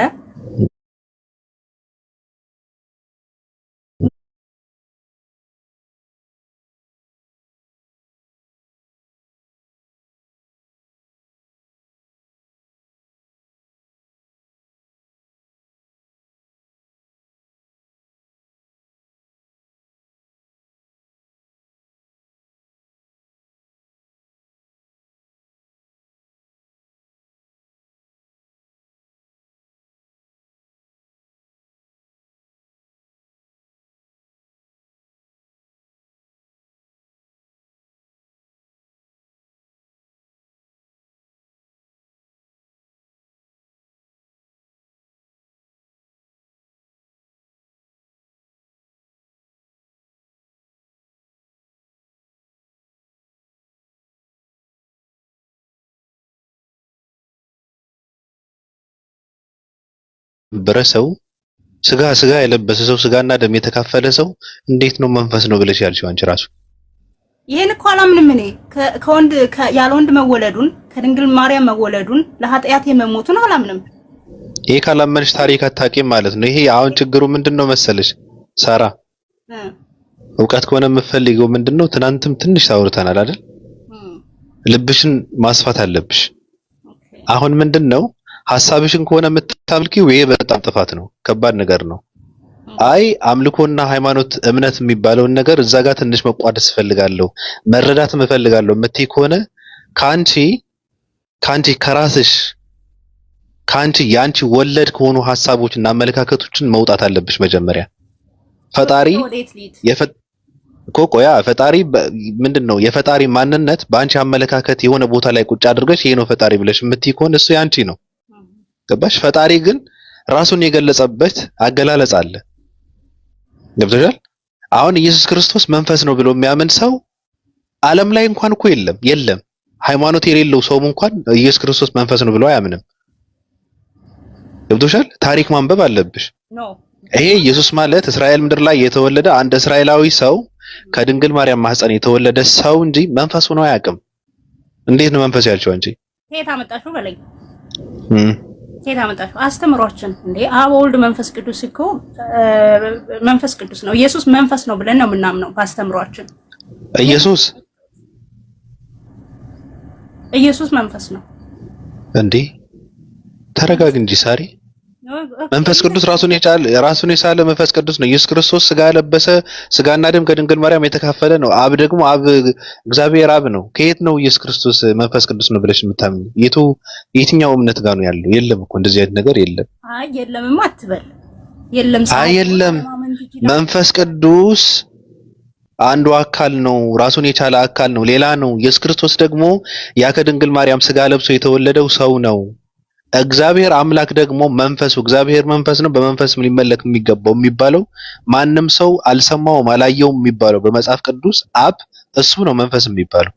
በረሰው ስጋ የለበሰ ሰው ስጋና ደም የተካፈለ ሰው እንዴት ነው መንፈስ ነው ብለሽ ያልሽው አንቺ ራሱ? ይሄን እኮ አላምንም እኔ ከወንድ ያለ ወንድ መወለዱን ከድንግል ማርያም መወለዱን ለኃጢአት የመሞቱን አላምንም። ይሄ ካላመንሽ ታሪክ አታውቂም ማለት ነው። ይሄ አሁን ችግሩ ምንድነው መሰለሽ ሳራ፣ እውቀት ከሆነ የምትፈልጊው ምንድነው? ትናንትም ትንሽ ታውርተናል አይደል? ልብሽን ማስፋት አለብሽ። አሁን ምንድነው ሐሳብሽን ከሆነ የምታምልኪው ይሄ በጣም ጥፋት ነው፣ ከባድ ነገር ነው። አይ አምልኮና ሃይማኖት እምነት የሚባለውን ነገር እዛ ጋር ትንሽ መቋደስ እፈልጋለሁ መረዳት እፈልጋለሁ የምትይ ከሆነ ካንቺ ከራስሽ ካንቺ ያንቺ ወለድ ከሆኑ ሐሳቦችና አመለካከቶችን መውጣት አለብሽ። መጀመሪያ ፈጣሪ ፈጣሪ ምንድነው የፈጣሪ ማንነት በአንቺ አመለካከት የሆነ ቦታ ላይ ቁጭ አድርገሽ ይሄ ነው ፈጣሪ ብለሽ የምትይ ከሆነ እሱ ያንቺ ነው። ገባሽ? ፈጣሪ ግን ራሱን የገለጸበት አገላለጽ አለ። ገብቶሻል? አሁን ኢየሱስ ክርስቶስ መንፈስ ነው ብሎ የሚያምን ሰው ዓለም ላይ እንኳን እኮ የለም። ሃይማኖት የሌለው ሰውም እንኳን ኢየሱስ ክርስቶስ መንፈስ ነው ብሎ አያምንም። ገብቶሻል? ታሪክ ማንበብ አለብሽ። ይሄ ኢየሱስ ማለት እስራኤል ምድር ላይ የተወለደ አንድ እስራኤላዊ ሰው ከድንግል ማርያም ማህፀን የተወለደ ሰው እንጂ መንፈስ ሆኖ አያውቅም። እንዴት ነው መንፈስ ያልሽው አንቺ? ከየት አመጣሽው በለኝ። ከየት አመጣሽው? አስተምሯችን እንዴ አብ ወልድ መንፈስ ቅዱስ እኮ መንፈስ ቅዱስ ነው። ኢየሱስ መንፈስ ነው ብለን ነው የምናምነው በአስተምሯችን። ኢየሱስ መንፈስ ነው እንዴ? ተረጋግ እንጂ ሳሪ። መንፈስ ቅዱስ ራሱን የቻለ መንፈስ ቅዱስ ነው። ኢየሱስ ክርስቶስ ስጋ ለበሰ፣ ስጋና ደም ከድንግል ማርያም የተካፈለ ነው። አብ ደግሞ እግዚአብሔር አብ ነው። ከየት ነው ኢየሱስ ክርስቶስ መንፈስ ቅዱስ ነው ብለሽ የምታምኚው? የትኛው እምነት ጋር ነው ያለው? የለም እኮ እንደዚህ አይነት ነገር የለም። አይ የለምማ አትበል። የለም የለም። መንፈስ ቅዱስ አንዱ አካል ነው፣ ራሱን የቻለ አካል ነው፣ ሌላ ነው። ኢየሱስ ክርስቶስ ደግሞ ያ ከድንግል ማርያም ስጋ ለብሶ የተወለደው ሰው ነው። እግዚአብሔር አምላክ ደግሞ እግዚአብሔር መንፈስ ነው፣ በመንፈስ ሊመለክ የሚገባው የሚባለው ማንም ሰው አልሰማውም አላየውም የሚባለው በመጽሐፍ ቅዱስ አብ እሱ ነው መንፈስ የሚባለው።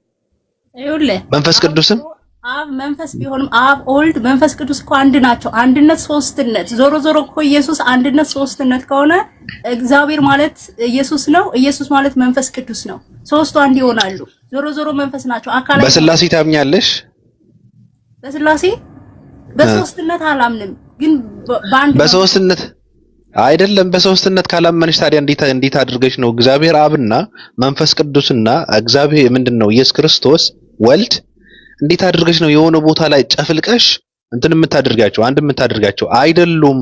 መንፈስ ቅዱስም አብ መንፈስ ቢሆንም አብ ወልድ መንፈስ ቅዱስ እኮ አንድ ናቸው። አንድነት ሶስትነት፣ ዞሮ እኮ ኢየሱስ አንድነት ሶስትነት ከሆነ እግዚአብሔር ማለት ኢየሱስ ነው፣ ኢየሱስ ማለት መንፈስ ቅዱስ ነው። ሶስቱ አንድ ይሆናሉ። ዞሮ መንፈስ ናቸው። አካላት በስላሴ ታምኛለሽ? በስላሴ በሶስትነት አላምንም፣ ግን በአንድ በሶስትነት አይደለም። በሶስትነት ካላመንሽ ታዲያ እንዴት አድርገሽ ነው እግዚአብሔር አብና መንፈስ ቅዱስና እግዚአብሔር ምንድነው ኢየሱስ ክርስቶስ ወልድ እንዴት አድርገሽ ነው የሆነ ቦታ ላይ ጨፍልቀሽ እንትን የምታደርጋቸው? አይደሉም።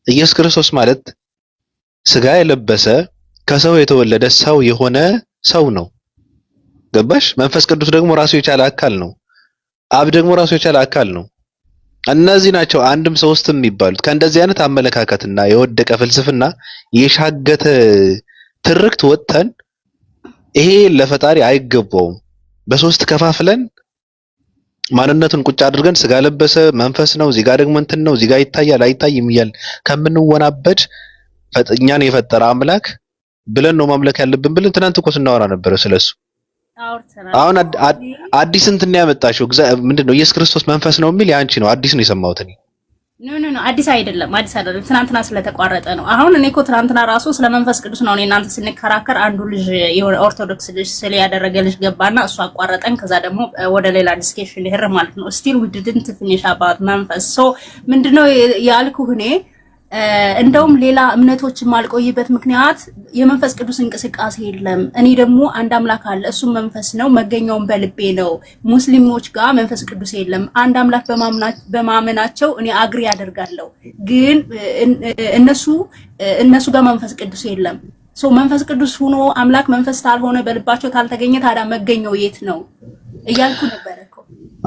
ኢየሱስ ክርስቶስ ማለት ስጋ የለበሰ ከሰው የተወለደ ሰው የሆነ ሰው ነው። ገባሽ? መንፈስ ቅዱስ ደግሞ ራሱ የቻለ አካል ነው። አብ ደግሞ ራሱ የቻለ አካል ነው። እነዚህ ናቸው አንድም ሶስትም የሚባሉት። ከእንደዚህ አይነት አመለካከትና የወደቀ ፍልስፍና የሻገተ ትርክት ወጥተን ይሄ ለፈጣሪ አይገባውም በሶስት ከፋፍለን ማንነቱን ቁጭ አድርገን ስጋ ለበሰ መንፈስ ነው፣ እዚህ ጋር ደግሞ እንትን ነው፣ እዚህ ጋር ይታያል አይታይም እያል ከምንወናበድ እኛን የፈጠረ አምላክ ብለን ነው ማምለክ ያለብን ብለን ትናንት እኮ ስናወራ ነበረ ስለሱ። አሁን አዲስ እንትን ያመጣሽው ምንድነው? ኢየሱስ ክርስቶስ መንፈስ ነው የሚል ያንቺ ነው። አዲስ ነው የሰማሁት እኔ። ኖ አዲስ አይደለም። ትናንትና ስለተቋረጠ ነው። አሁን እኔ እኮ ትናንትና ራሱ ስለ መንፈስ ቅዱስ ነው እናንተ ስንከራከር አንዱ ልጅ የሆነ ኦርቶዶክስ ልጅ ስለ ያደረገ ልጅ ገባና እሱ አቋረጠን። ከዛ ደግሞ ወደ ሌላ ዲስከሽን ይሄር ማለት ነው። ስቲል ዊ ዲድንት ፊኒሽ አባውት መንፈስ። ሶ ምንድነው ያልኩህ እኔ እንደውም ሌላ እምነቶችን ማልቆይበት ምክንያት የመንፈስ ቅዱስ እንቅስቃሴ የለም። እኔ ደግሞ አንድ አምላክ አለ፣ እሱም መንፈስ ነው፣ መገኛውን በልቤ ነው። ሙስሊሞች ጋር መንፈስ ቅዱስ የለም። አንድ አምላክ በማመናቸው እኔ አግሪ ያደርጋለሁ፣ ግን እነሱ ጋር መንፈስ ቅዱስ የለም። ሶ መንፈስ ቅዱስ ሆኖ አምላክ መንፈስ ታልሆነ በልባቸው ታልተገኘ ታዲያ መገኛው የት ነው እያልኩ ነበር እኮ።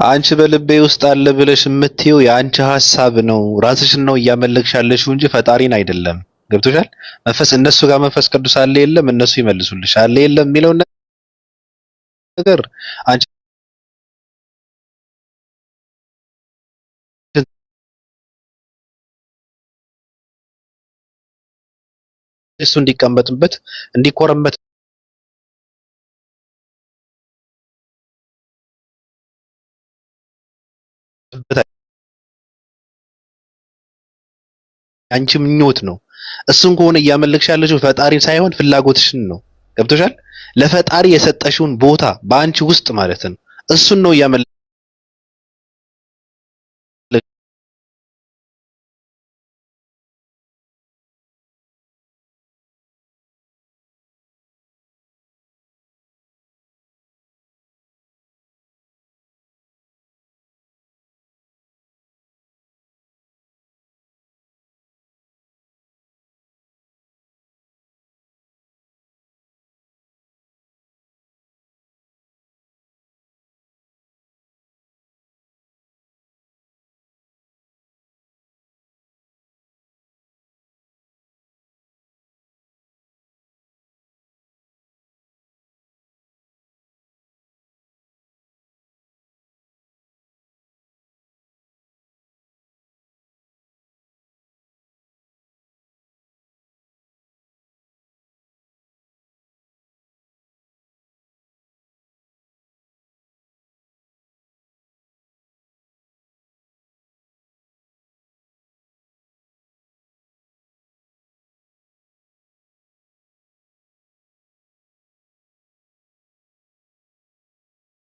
አንቺ በልቤ ውስጥ አለ ብለሽ የምትይው የአንቺ ሐሳብ ነው። ራስሽን ነው እያመለክሽ ያለሽው እንጂ ፈጣሪን አይደለም። ገብቶሻል? መንፈስ እነሱ ጋር መንፈስ ቅዱስ አለ የለም እነሱ ይመልሱልሽ። አለ የለም የሚለው ነገር አንቺ እሱ እንዲቀመጥበት እንዲኮረመት አንቺ ምኞት ነው። እሱን ከሆነ እያመለክሽ ያለሽው ፈጣሪን ሳይሆን ፍላጎትሽን ነው። ገብቶሻል? ለፈጣሪ የሰጠሽውን ቦታ በአንቺ ውስጥ ማለት ነው። እሱን ነው እያመለክሽ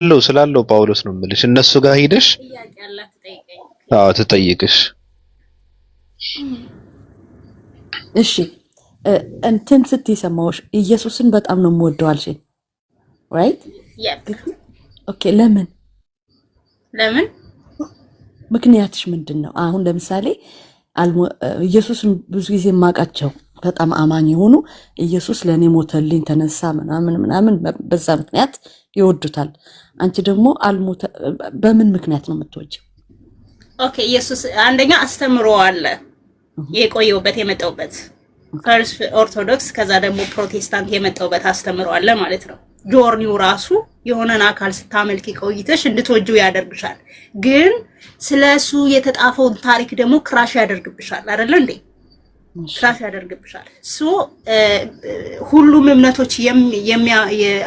ስላለው ጳውሎስ ነው የምልሽ። እነሱ ጋር ሄደሽ ጥያቄ አላት ጠይቀኝ። ትጠይቅሽ። እሺ እንትን ስትይ ሰማሁሽ። ኢየሱስን በጣም ነው የምወደው አልሽኝ፣ ራይት? ኦኬ። ለምን ምክንያትሽ ምንድን ነው? አሁን ለምሳሌ ኢየሱስን ብዙ ጊዜ የማውቃቸው በጣም አማኝ የሆኑ ኢየሱስ ለእኔ ሞተልኝ ተነሳ ምናምን በዛ ምክንያት ይወዱታል። አንቺ ደግሞ በምን ምክንያት ነው የምትወጂው? ኦኬ። ኢየሱስ አንደኛ አስተምሮ አለ የቆየውበት የመጣውበት ፈርስት ኦርቶዶክስ ከዛ ደግሞ ፕሮቴስታንት የመጣውበት አስተምሮ አለ ማለት ነው። ጆርኒው ራሱ የሆነን አካል ስታመልክ ቆይተሽ እንድትወጂው ያደርግሻል። ግን ስለሱ የተጣፈውን ታሪክ ደግሞ ክራሽ ያደርግብሻል አይደል እንዴ? ክራሽ ያደርግብሻል። ሁሉም እምነቶች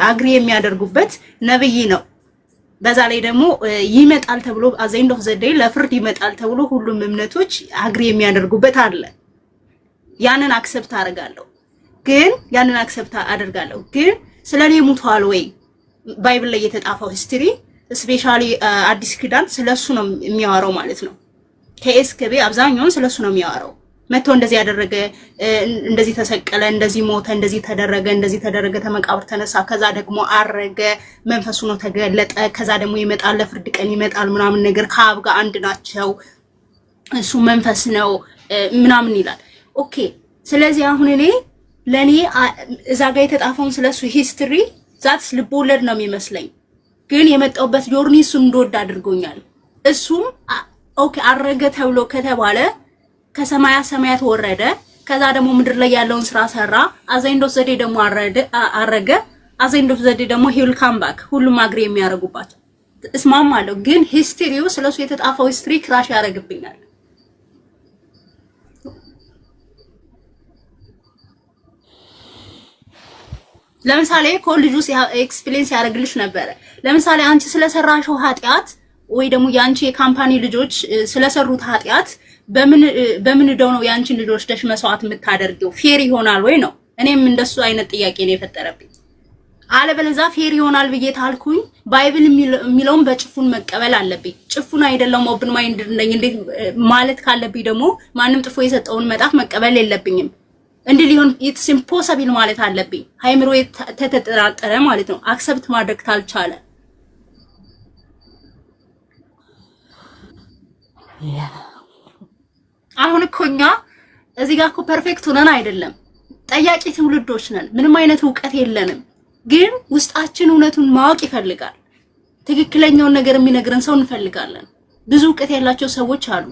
አግሪ የሚያደርጉበት ነብይ ነው። በዛ ላይ ደግሞ ይመጣል ተብሎ አዘይንዶ ዘዴ ለፍርድ ይመጣል ተብሎ ሁሉም እምነቶች አግሪ የሚያደርጉበት አለ። ያንን አክሰፕት አደርጋለሁ። ግን ስለኔ ሙቷል ወይ? ባይብል ላይ የተጣፈው ሂስትሪ ስፔሻሊ አዲስ ኪዳን ስለሱ ነው የሚያወራው ማለት ነው። ከኤስከቤ አብዛኛውን ስለሱ ነው የሚያወራው። መጥቶ እንደዚህ ያደረገ፣ እንደዚህ ተሰቀለ፣ እንደዚህ ሞተ፣ እንደዚህ ተደረገ፣ ተመቃብር ተነሳ፣ ከዛ ደግሞ አረገ፣ መንፈሱ ነው ተገለጠ፣ ከዛ ደግሞ ይመጣል፣ ለፍርድ ቀን ይመጣል ምናምን ነገር ከአብ ጋር አንድ ናቸው፣ እሱ መንፈስ ነው ምናምን ይላል። ኦኬ። ስለዚህ አሁን ለኔ እዛ ጋር የተጣፈውን ስለሱ ሂስትሪ ዛትስ ልቦለድ ነው የሚመስለኝ። ግን የመጣውበት ጆርኒ እሱን እንደወድ አድርጎኛል። እሱም ኦኬ አረገ ተብሎ ከተባለ ከሰማያት ወረደ፣ ከዛ ደግሞ ምድር ላይ ያለውን ስራ ሰራ። አዘይንዶ ዘዴ ደግሞ አረገ። አዘይንዶ ዘዴ ደግሞ ሂል ካም ባክ። ሁሉም አግሪ የሚያደርጉባቸው እስማማለሁ። ግን ሂስትሪው ስለሱ የተጣፈው ሂስትሪ ክራሽ ያደርግብኛል። ለምሳሌ ኮልጁ ኤክስፕሌንስ ያደርግልሽ ነበረ። ለምሳሌ አንቺ ስለሰራሽው ኃጢያት ወይ ደግሞ ያንቺ የካምፓኒ ልጆች ስለሰሩት ኃጢያት በምን ነው ያንቺን ልጆች ደሽ መስዋዕት የምታደርጊው? ፌር ይሆናል ወይ ነው? እኔም እንደሱ አይነት ጥያቄ ነው የፈጠረብኝ። አለበለዚያ ፌር ይሆናል ብዬ ታልኩኝ ባይብል የሚለውን በጭፉን መቀበል አለብኝ። ጭፉን አይደለም ኦፕን ማይንድ ነኝ እንዴት ማለት ካለብኝ ደግሞ ማንም ጥፎ የሰጠውን መጣፍ መቀበል የለብኝም። እንዲህ ሊሆን ኢትስ ኢምፖሲብል ማለት አለብኝ። ሃይምሮ ተተጠራጠረ ማለት ነው። አክሰፕት ማድረግ ታልቻለ አሁን እኮ እኛ እዚህ ጋር እኮ ፐርፌክት ሆነን አይደለም፣ ጠያቂ ትውልዶች ነን። ምንም አይነት እውቀት የለንም፣ ግን ውስጣችን እውነቱን ማወቅ ይፈልጋል። ትክክለኛውን ነገር የሚነግረን ሰው እንፈልጋለን። ብዙ እውቀት ያላቸው ሰዎች አሉ።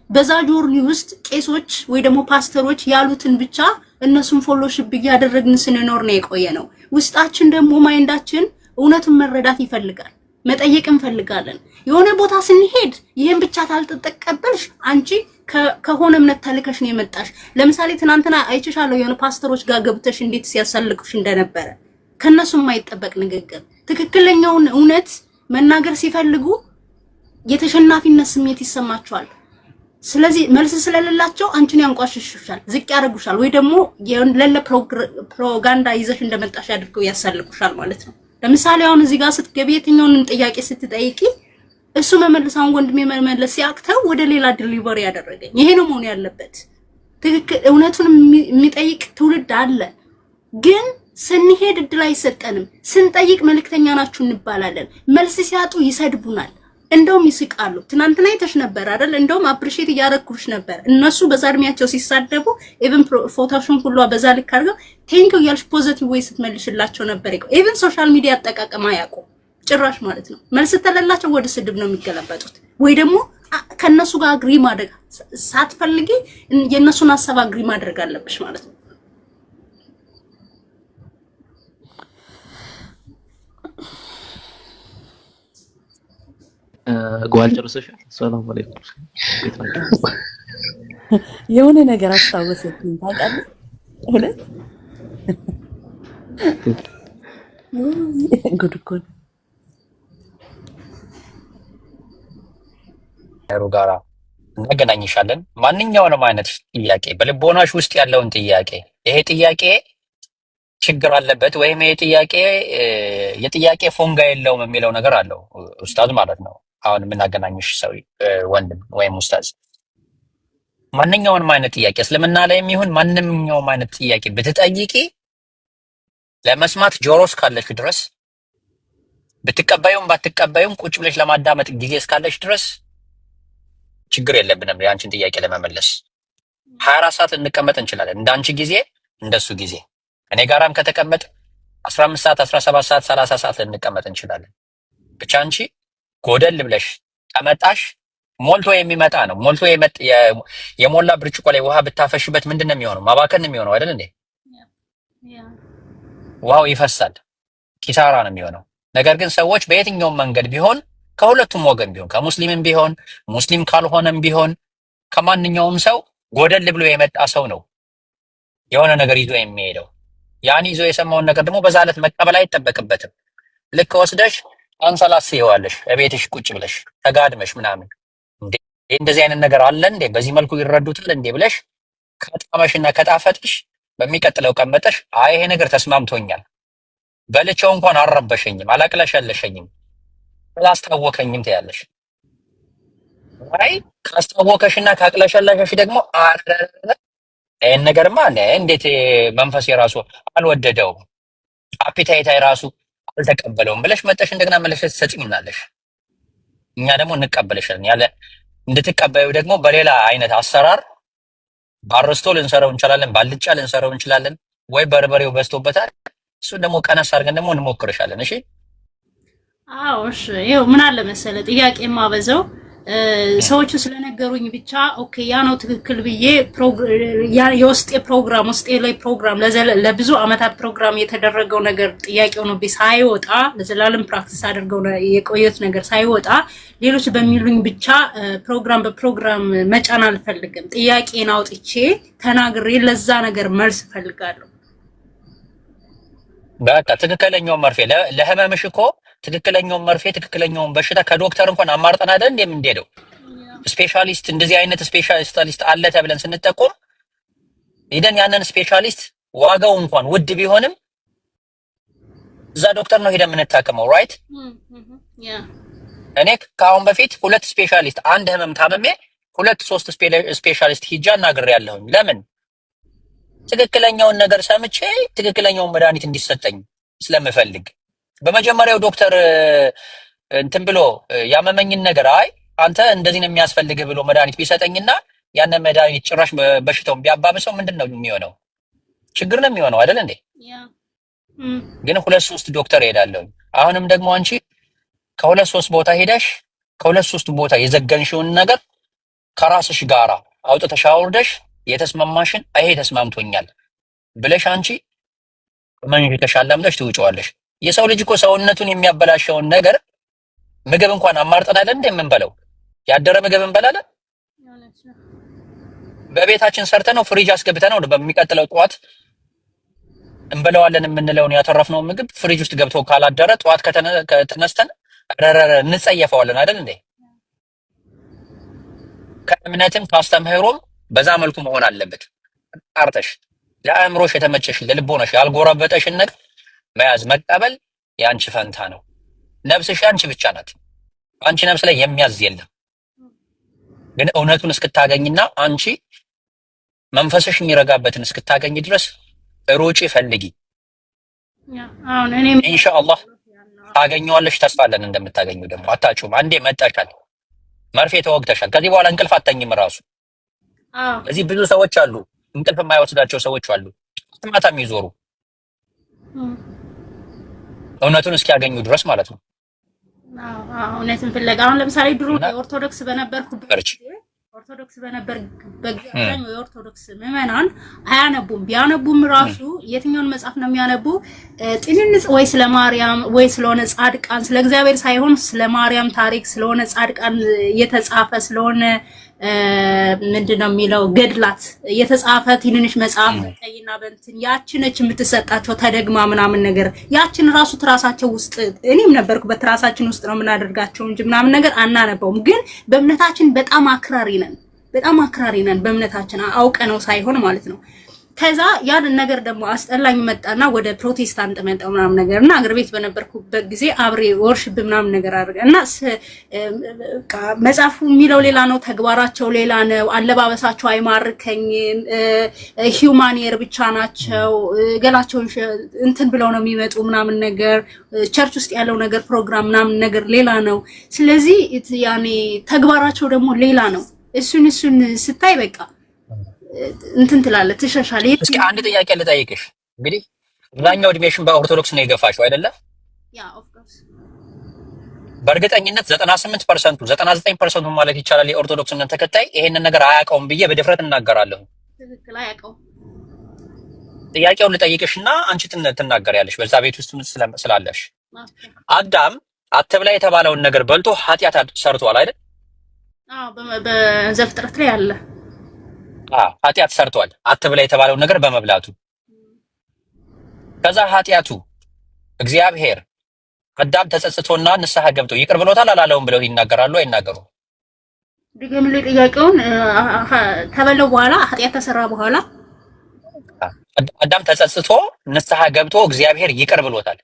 በዛ ጆርኒ ውስጥ ቄሶች ወይ ደግሞ ፓስተሮች ያሉትን ብቻ እነሱን ፎሎሺፕ እያደረግን ስንኖር ነው የቆየ ነው። ውስጣችን ደግሞ ማይንዳችን እውነቱን መረዳት ይፈልጋል፣ መጠየቅ እንፈልጋለን። የሆነ ቦታ ስንሄድ ይሄን ብቻ ታልተጠቀበልሽ አንቺ ከሆነ እምነት ተልከሽ ነው የመጣሽ። ለምሳሌ ትናንትና አይችሻለሁ የሆነ ፓስተሮች ጋር ገብተሽ እንዴት ሲያሳልቁሽ እንደነበረ። ከነሱ የማይጠበቅ ንግግር። ትክክለኛውን እውነት መናገር ሲፈልጉ የተሸናፊነት ስሜት ይሰማቸዋል። ስለዚህ መልስ ስለሌላቸው አንቺን ያንቋሽሹሻል፣ ዝቅ ያደርጉሻል፣ ወይ ደግሞ ለለ ፕሮፓጋንዳ ይዘሽ እንደመጣሽ አድርገው ያሳልቁሻል ማለት ነው። ለምሳሌ አሁን እዚህ ጋር ስትገቢ የትኛውንም ጥያቄ ስትጠይቂ እሱ መመለሳውን ወንድሜ መመለስ ሲያቅተው ወደ ሌላ ዲሊቨሪ ያደረገኝ። ይሄ ነው መሆን ያለበት። ትክክል እውነቱን የሚጠይቅ ትውልድ አለ፣ ግን ስንሄድ እድል አይሰጠንም። ስንጠይቅ መልእክተኛ ናችሁ እንባላለን። መልስ ሲያጡ ይሰድቡናል፣ እንደውም ይስቃሉ። ትናንትና አይተሽ ነበር አይደል? እንደውም አፕሪሺየት እያደረኩሽ ነበር። እነሱ በዛ እድሜያቸው ሲሳደቡ ኢቭን ፎቶሽን ሁሉ በዛ ልክ አድርገው ቴንክ ዩ ያልሽ ፖዚቲቭ ወይ ስትመልሽላቸው ነበር። ኢቭን ሶሻል ሚዲያ አጠቃቀም አያውቁም ጭራሽ ማለት ነው። መልስ ተለላቸው ወደ ስድብ ነው የሚገለበጡት። ወይ ደግሞ ከነሱ ጋር አግሪ ማድረግ ሳትፈልጊ የነሱን ሐሳብ አግሪ ማድረግ አለብሽ ማለት ነው። ጓል ጨርሰሻል? ሰላም አለይኩም። የሆነ ነገር አስታወሰኝ ታውቃለህ? እውነት ጉድ እኮ ነው። ጋራ እናገናኝሻለን። ማንኛውንም አይነት ጥያቄ በልቦናሽ ውስጥ ያለውን ጥያቄ ይሄ ጥያቄ ችግር አለበት ወይም የጥያቄ ፎንጋ የለውም የሚለው ነገር አለው ኡስታዝ ማለት ነው። አሁን የምናገናኝሽ ሰው ወንድም ወይም ኡስታዝ ማንኛውንም አይነት ጥያቄ እስልምና ላይ የሚሆን ማንኛውም አይነት ጥያቄ ብትጠይቂ ለመስማት ጆሮ እስካለሽ ድረስ ብትቀበዩም ባትቀበዩም ቁጭ ብለሽ ለማዳመጥ ጊዜ እስካለሽ ድረስ ችግር የለብንም የአንቺን ጥያቄ ለመመለስ 24 ሰዓት እንቀመጥ እንችላለን። እንዳንቺ ጊዜ እንደሱ ጊዜ እኔ ጋራም ከተቀመጥ 15 ሰዓት 17 ሰዓት 30 ሰዓት ልንቀመጥ እንችላለን። ብቻ አንቺ ጎደል ብለሽ ተመጣሽ ሞልቶ የሚመጣ ነው። ሞልቶ የሞላ ብርጭቆ ላይ ውሃ ብታፈሽበት ምንድነው የሚሆነው? ማባከን ነው የሚሆነው አይደል እንዴ? ውሃው ይፈሳል፣ ኪሳራ ነው የሚሆነው። ነገር ግን ሰዎች በየትኛውም መንገድ ቢሆን ከሁለቱም ወገን ቢሆን ከሙስሊምም ቢሆን ሙስሊም ካልሆነም ቢሆን ከማንኛውም ሰው ጎደል ብሎ የመጣ ሰው ነው የሆነ ነገር ይዞ የሚሄደው። ያን ይዞ የሰማውን ነገር ደግሞ በዛ ዕለት መቀበል አይጠበቅበትም። ልክ ወስደሽ አንሰላስይዋለሽ እቤትሽ ቁጭ ብለሽ ተጋድመሽ ምናምን እንዴ እንደዚህ አይነት ነገር አለ እንዴ በዚህ መልኩ ይረዱታል እንዴ ብለሽ ከጣመሽና ከጣፈጥሽ በሚቀጥለው ቀመጠሽ አይ ይሄ ነገር ተስማምቶኛል በልቼው እንኳን አልረበሸኝም አላቅለሸለሸኝም አላስታወከኝም ትያለሽ። አይ ካስታወከሽና ካቅለሸለሸሽ ደግሞ ይሄን ነገርማ እንዴት መንፈስ የራሱ አልወደደውም አፒታይት ራሱ አልተቀበለውም ብለሽ መጠሽ እንደገና መለሽ ትሰጪምናለሽ። እኛ ደግሞ እንቀበልሻለን ያለ እንድትቀበዩ ደግሞ በሌላ አይነት አሰራር ባርስቶ ልንሰራው እንችላለን፣ ባልጫ ልንሰራው እንችላለን፣ ወይ በርበሬው በዝቶበታል እሱ ደግሞ ቀነስ አድርገን ደግሞ እንሞክርሻለን። እሺ አዎ እሺ። ይኸው ምን አለ መሰለ ጥያቄ ማበዛው ሰዎቹ ስለነገሩኝ ብቻ ኦኬ ያ ነው ትክክል ብዬ የውስጤ ፕሮግራም ውስጤ ላይ ፕሮግራም ለብዙ አመታት ፕሮግራም የተደረገው ነገር ጥያቄው ነው ሳይወጣ ለዘላለም ፕራክቲስ አድርገው የቆየት ነገር ሳይወጣ ሌሎች በሚሉኝ ብቻ ፕሮግራም በፕሮግራም መጫን አልፈልግም። ጥያቄን አውጥቼ ተናግሬ ለዛ ነገር መልስ ፈልጋለሁ። በቃ ትክክለኛው መርፌ ለህመምሽ እኮ ትክክለኛውን መርፌ ትክክለኛውን በሽታ ከዶክተር እንኳን አማርጠን አይደል እንደምንሄደው ስፔሻሊስት እንደዚህ አይነት ስፔሻሊስት አለ ተብለን ስንጠቆም ሄደን ያንን ስፔሻሊስት ዋጋው እንኳን ውድ ቢሆንም እዛ ዶክተር ነው ሄደን የምንታከመው ራይት። እኔ ከአሁን በፊት 2 ስፔሻሊስት አንድ ህመም ታመሜ 2-3 ስፔሻሊስት ሂጃ እናግሬያለሁኝ። ለምን? ትክክለኛውን ነገር ሰምቼ ትክክለኛውን መድኃኒት እንዲሰጠኝ ስለምፈልግ። በመጀመሪያው ዶክተር እንትን ብሎ ያመመኝን ነገር አይ አንተ እንደዚህ ነው የሚያስፈልግ ብሎ መድኃኒት ቢሰጠኝና ያን መድኃኒት ጭራሽ በሽታውን ቢያባብሰው ምንድነው የሚሆነው? ችግር ነው የሚሆነው አይደል እንዴ? ግን 2-3 ዶክተር ሄዳለሁ። አሁንም ደግሞ አንቺ ከ2-3 ቦታ ሄደሽ ከ2-3 ቦታ የዘገንሽውን ነገር ከራስሽ ጋራ አውጥተሽ አውርደሽ የተስማማሽን ይሄ ተስማምቶኛል ብለሽ አንቺ መንገድ ተሻላምደሽ ትውጪዋለሽ። የሰው ልጅ እኮ ሰውነቱን የሚያበላሸውን ነገር ምግብ እንኳን አማርጠን አይደል እንደምንበለው ያደረ ምግብ እንበላለን። በቤታችን ሰርተነው ፍሪጅ አስገብተነው በሚቀጥለው ጧት እንበላዋለን የምንለውን ያተረፍነው ምግብ ፍሪጅ ውስጥ ገብቶ ካላደረ ጧት ከተነስተን እንጸየፈዋለን አይደል እንዴ? ከእምነትም ካስተምህሮም በዛ መልኩ መሆን አለበት። አርተሽ ለአእምሮሽ የተመቸሽ ለልቦናሽ ያልጎረበጠሽን ነገር መያዝ መቀበል ያንቺ ፈንታ ነው። ነፍስሽ ያንቺ ብቻ ናት። አንቺ ነፍስ ላይ የሚያዝ የለም። ግን እውነቱን እስክታገኝና አንቺ መንፈስሽ የሚረጋበትን እስክታገኝ ድረስ ሩጪ ፈልጊ። አሁን እኔም ኢንሻአላህ ታገኘዋለሽ። ተስፋ አለን እንደምታገኙ። ደግሞ አታጩም። አንዴ መጣሻል፣ መርፌ ተወግተሻል። ከዚህ በኋላ እንቅልፍ አተኝም ራሱ። እዚህ ብዙ ሰዎች አሉ እንቅልፍ የማይወስዳቸው ሰዎች አሉ፣ ማታ የሚዞሩ እውነቱን እስኪያገኙ ድረስ ማለት ነው። እውነትን ፍለጋ አሁን ለምሳሌ ድሮ ኦርቶዶክስ በነበርኩበት የኦርቶዶክስ ምዕመናን አያነቡም። ቢያነቡም ራሱ የትኛውን መጽሐፍ ነው የሚያነቡ? ጥንንጽ ወይ ስለ ማርያም ወይ ስለሆነ ጻድቃን ስለ እግዚአብሔር ሳይሆን ስለ ማርያም ታሪክ ስለሆነ ጻድቃን የተጻፈ ስለሆነ ምንድነው የሚለው ገድላት የተጻፈ ትንንሽ መጽሐፍ ቀይና በእንትን ያችነች የምትሰጣቸው ተደግማ ምናምን ነገር ያችን ራሱ ትራሳቸው ውስጥ እኔም ነበርኩበት ትራሳችን ውስጥ ነው የምናደርጋቸው እንጂ ምናምን ነገር አናነበውም። ግን በእምነታችን በጣም አክራሪ ነን በእምነታችን አውቀ ነው ሳይሆን ማለት ነው። ከዛ ያን ነገር ደግሞ አስጠላኝ መጣና ወደ ፕሮቴስታንት መጣው ምናምን ነገርና አገር ቤት በነበርኩበት ጊዜ አብሬ ወርሺፕ ምናምን ነገር አድርገና መጽሐፉ የሚለው ሌላ ነው፣ ተግባራቸው ሌላ ነው፣ አለባበሳቸው አይማርከኝም፣ ሂውማኒየር ብቻ ናቸው፣ ገላቸውን እንትን ብለው ነው የሚመጡ ምናምን ነገር፣ ቸርች ውስጥ ያለው ነገር ፕሮግራም ምናምን ነገር ሌላ ነው። ስለዚህ ያኔ ተግባራቸው ደግሞ ሌላ ነው። እሱን ስታይ በቃ እንትን ትላለህ፣ ትሸሻለህ። እስኪ አንድ ጥያቄ ልጠይቅሽ። እንግዲህ አብዛኛው እድሜሽን በኦርቶዶክስ ነው የገፋሽው አይደለ? ያ ኦፍ ኮርስ በእርግጠኝነት 98% 99% ማለት ይቻላል የኦርቶዶክስ እምነት ተከታይ ይሄንን ነገር አያውቀውም ብዬ በድፍረት እናገራለሁ። ትክክል፣ አያውቀውም። ጥያቄውን ልጠይቅሽና አንቺ ትናገሪያለሽ በዛ ቤት ውስጥ ስላለሽ። አዳም አትብላ የተባለውን ነገር በልቶ ኃጢአት ሰርቷል አይደል? በዘፍጥረት ላይ አለ። ኃጢአት ሰርቷል አትብላ የተባለውን ነገር በመብላቱ። ከዛ ኃጢአቱ እግዚአብሔር አዳም ተጸጽቶና ንስሐ ገብቶ ይቅር ብሎታል አላለውም ብለው ይናገራሉ አይናገሩም? ድገምልኝ ጥያቄውን። ከበለው በኋላ ኃጢአት ተሰራ በኋላ አዳም ተጸጽቶ ንስሐ ገብቶ እግዚአብሔር ይቅር ብሎታል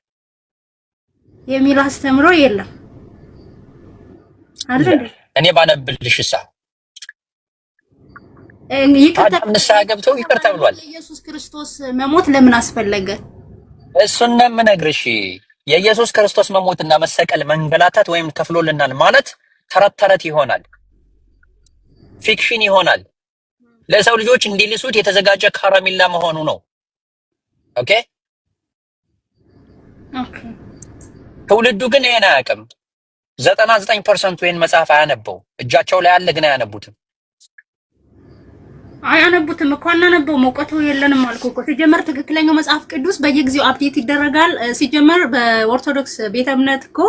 የሚል አስተምሮ የለም አይደል? እኔ ባነብልሽሳ አዳም ንስሐ ገብቶ ይቅር ተብሏል። ኢየሱስ ክርስቶስ መሞት ለምን አስፈለገ? እሱን ነው የምነግርሽ። የኢየሱስ ክርስቶስ መሞትና መሰቀል መንገላታት ወይም ከፍሎልናል ማለት ተረት ተረት ይሆናል፣ ፊክሽን ይሆናል፣ ለሰው ልጆች እንዲልሱት የተዘጋጀ ካራሚላ መሆኑ ነው። ኦኬ ትውልዱ ግን ይሄን አያውቅም። 99% ይሄን መጽሐፍ አያነበው። እጃቸው ላይ አለ ግን አያነቡትም። አያነቡትም እኮ አናነበውም። እውቀቱ የለንም አልኩ እኮ። ሲጀመር ትክክለኛው መጽሐፍ ቅዱስ በየጊዜው አፕዴት ይደረጋል። ሲጀመር በኦርቶዶክስ ቤተ እምነት እኮ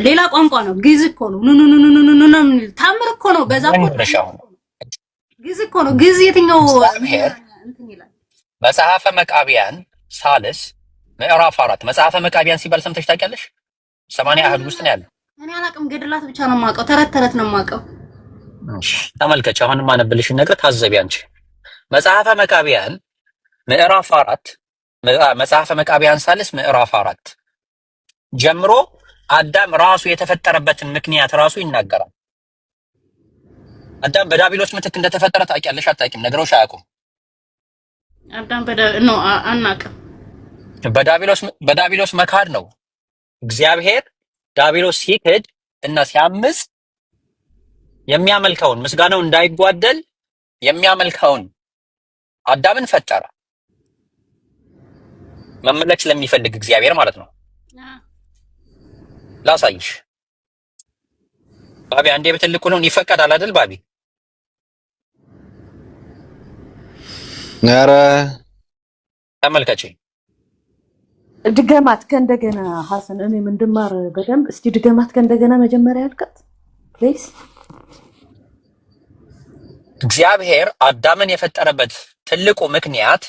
ሌላ ቋንቋ ነው፣ ግዕዝ እኮ ነው። ኑ ታምር እኮ ነው። በዛ እኮ ግዕዝ እኮ ነው። ግዕዝ የትኛው እንትን ይላል? መጽሐፈ መቃብያን ሳልስ ምዕራፍ 4 መጽሐፈ መቃብያን ሲባል ሰምተሽ ታውቂያለሽ? 80 አህድ ውስጥ ነው ያለው። እኔ አላውቅም። ገድላት ብቻ ነው የማውቀው። ተረት ነው የማውቀው። ተመልከች፣ አሁን ማነብልሽን ነገር ታዘቢ አንቺ። መጽሐፈ መቃብያን ምዕራፍ 4 መጽሐፈ መቃብያን ሳልስ ምዕራፍ 4 ጀምሮ አዳም ራሱ የተፈጠረበትን ምክንያት ራሱ ይናገራል። አዳም በዳቢሎስ ምትክ እንደተፈጠረ ታውቂያለሽ? አታውቂም? ነገሮች አያውቁም። አዳም አናውቅም። በዳቢሎስ መካድ ነው። እግዚአብሔር ዳቢሎስ ሲክድ እና ሲያምጽ የሚያመልከውን ምስጋናው እንዳይጓደል የሚያመልከውን አዳምን ፈጠረ። መመለክ ስለሚፈልግ እግዚአብሔር ማለት ነው። ላሳይሽ ባቢ፣ አንዴ በትልቁ ነው ይፈቀዳል አይደል ባቢ? ኧረ ተመልከቺ። ድገማት ከእንደገና ሐሰን፣ እኔም እንድማር በደንብ እስቲ ድገማት ከእንደገና መጀመሪያ ያልከት ፕሊዝ። እግዚአብሔር አዳምን የፈጠረበት ትልቁ ምክንያት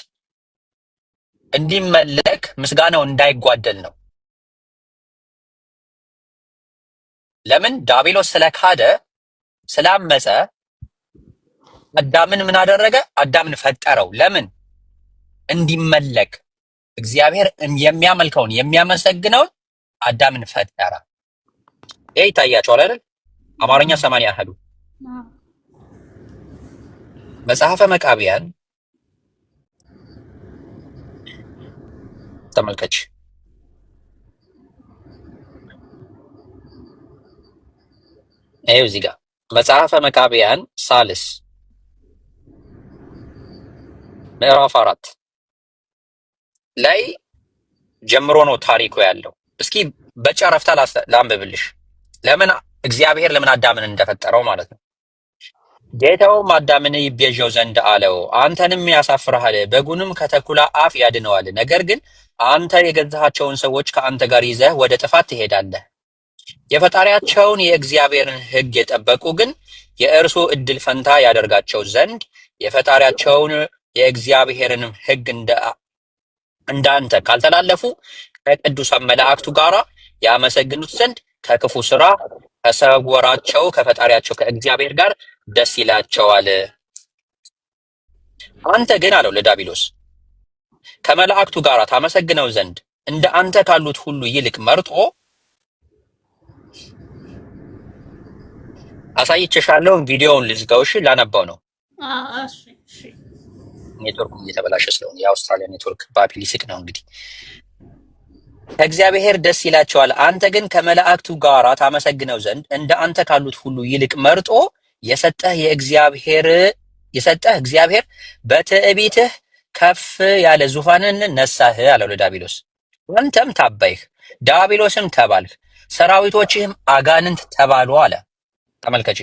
እንዲመለክ ምስጋናው እንዳይጓደል ነው። ለምን? ዳቢሎስ ስለካደ ስላመፀ አዳምን ምን አደረገ? አዳምን ፈጠረው። ለምን? እንዲመለክ እግዚአብሔር የሚያመልከውን የሚያመሰግነውን አዳምን ፈጠረ። ይሄ ይታያቸዋል አይደል? አማርኛ 80 ያህሉ መጽሐፈ መቃብያን ተመልከች። ይሄው እዚህ ጋር መጽሐፈ መቃብያን ሳልስ ምዕራፍ 4 ላይ ጀምሮ ነው ታሪኩ ያለው። እስኪ በጨረፍታ ላንብብልሽ እግዚአብሔር ለምን አዳምን እንደፈጠረው ማለት ነው። ጌታውም አዳምን ይቤዠው ዘንድ አለው፣ አንተንም ያሳፍርሃል፣ በጉንም ከተኩላ አፍ ያድነዋል። ነገር ግን አንተ የገዛሃቸውን ሰዎች ከአንተ ጋር ይዘህ ወደ ጥፋት ትሄዳለህ። የፈጣሪያቸውን የእግዚአብሔርን ሕግ የጠበቁ ግን የእርሱ ዕድል ፈንታ ያደርጋቸው ዘንድ የፈጣሪያቸውን የእግዚአብሔርን ሕግ እንዳንተ ካልተላለፉ ከቅዱሳን መላእክቱ ጋር ያመሰግኑት ዘንድ ከክፉ ስራ ከሰወራቸው ከፈጣሪያቸው ከእግዚአብሔር ጋር ደስ ይላቸዋል። አንተ ግን አለው ለዳቢሎስ ከመላእክቱ ጋር ታመሰግነው ዘንድ እንደ አንተ ካሉት ሁሉ ይልቅ መርጦ አሳይቼሻለሁ። ቪዲዮውን ልዝጋው። እሺ ላነባው ነው። እሺ እሺ። ኔትወርኩ እየተበላሸ ስለሆነ የአውስትራሊያ ኔትወርክ ባቢ ሊስቅ ነው እንግዲህ። እግዚአብሔር ደስ ይላቸዋል። አንተ ግን ከመላእክቱ ጋር ታመሰግነው ዘንድ እንደ አንተ ካሉት ሁሉ ይልቅ መርጦ የሰጠህ እግዚአብሔር በትዕቢትህ ከፍ ያለ ዙፋንን ነሳህ አለው ለዳቢሎስ። አንተም ታበይህ፣ ዳቢሎስም ተባልህ፣ ሰራዊቶችህም አጋንንት ተባሉ አለ። ተመልከቺ፣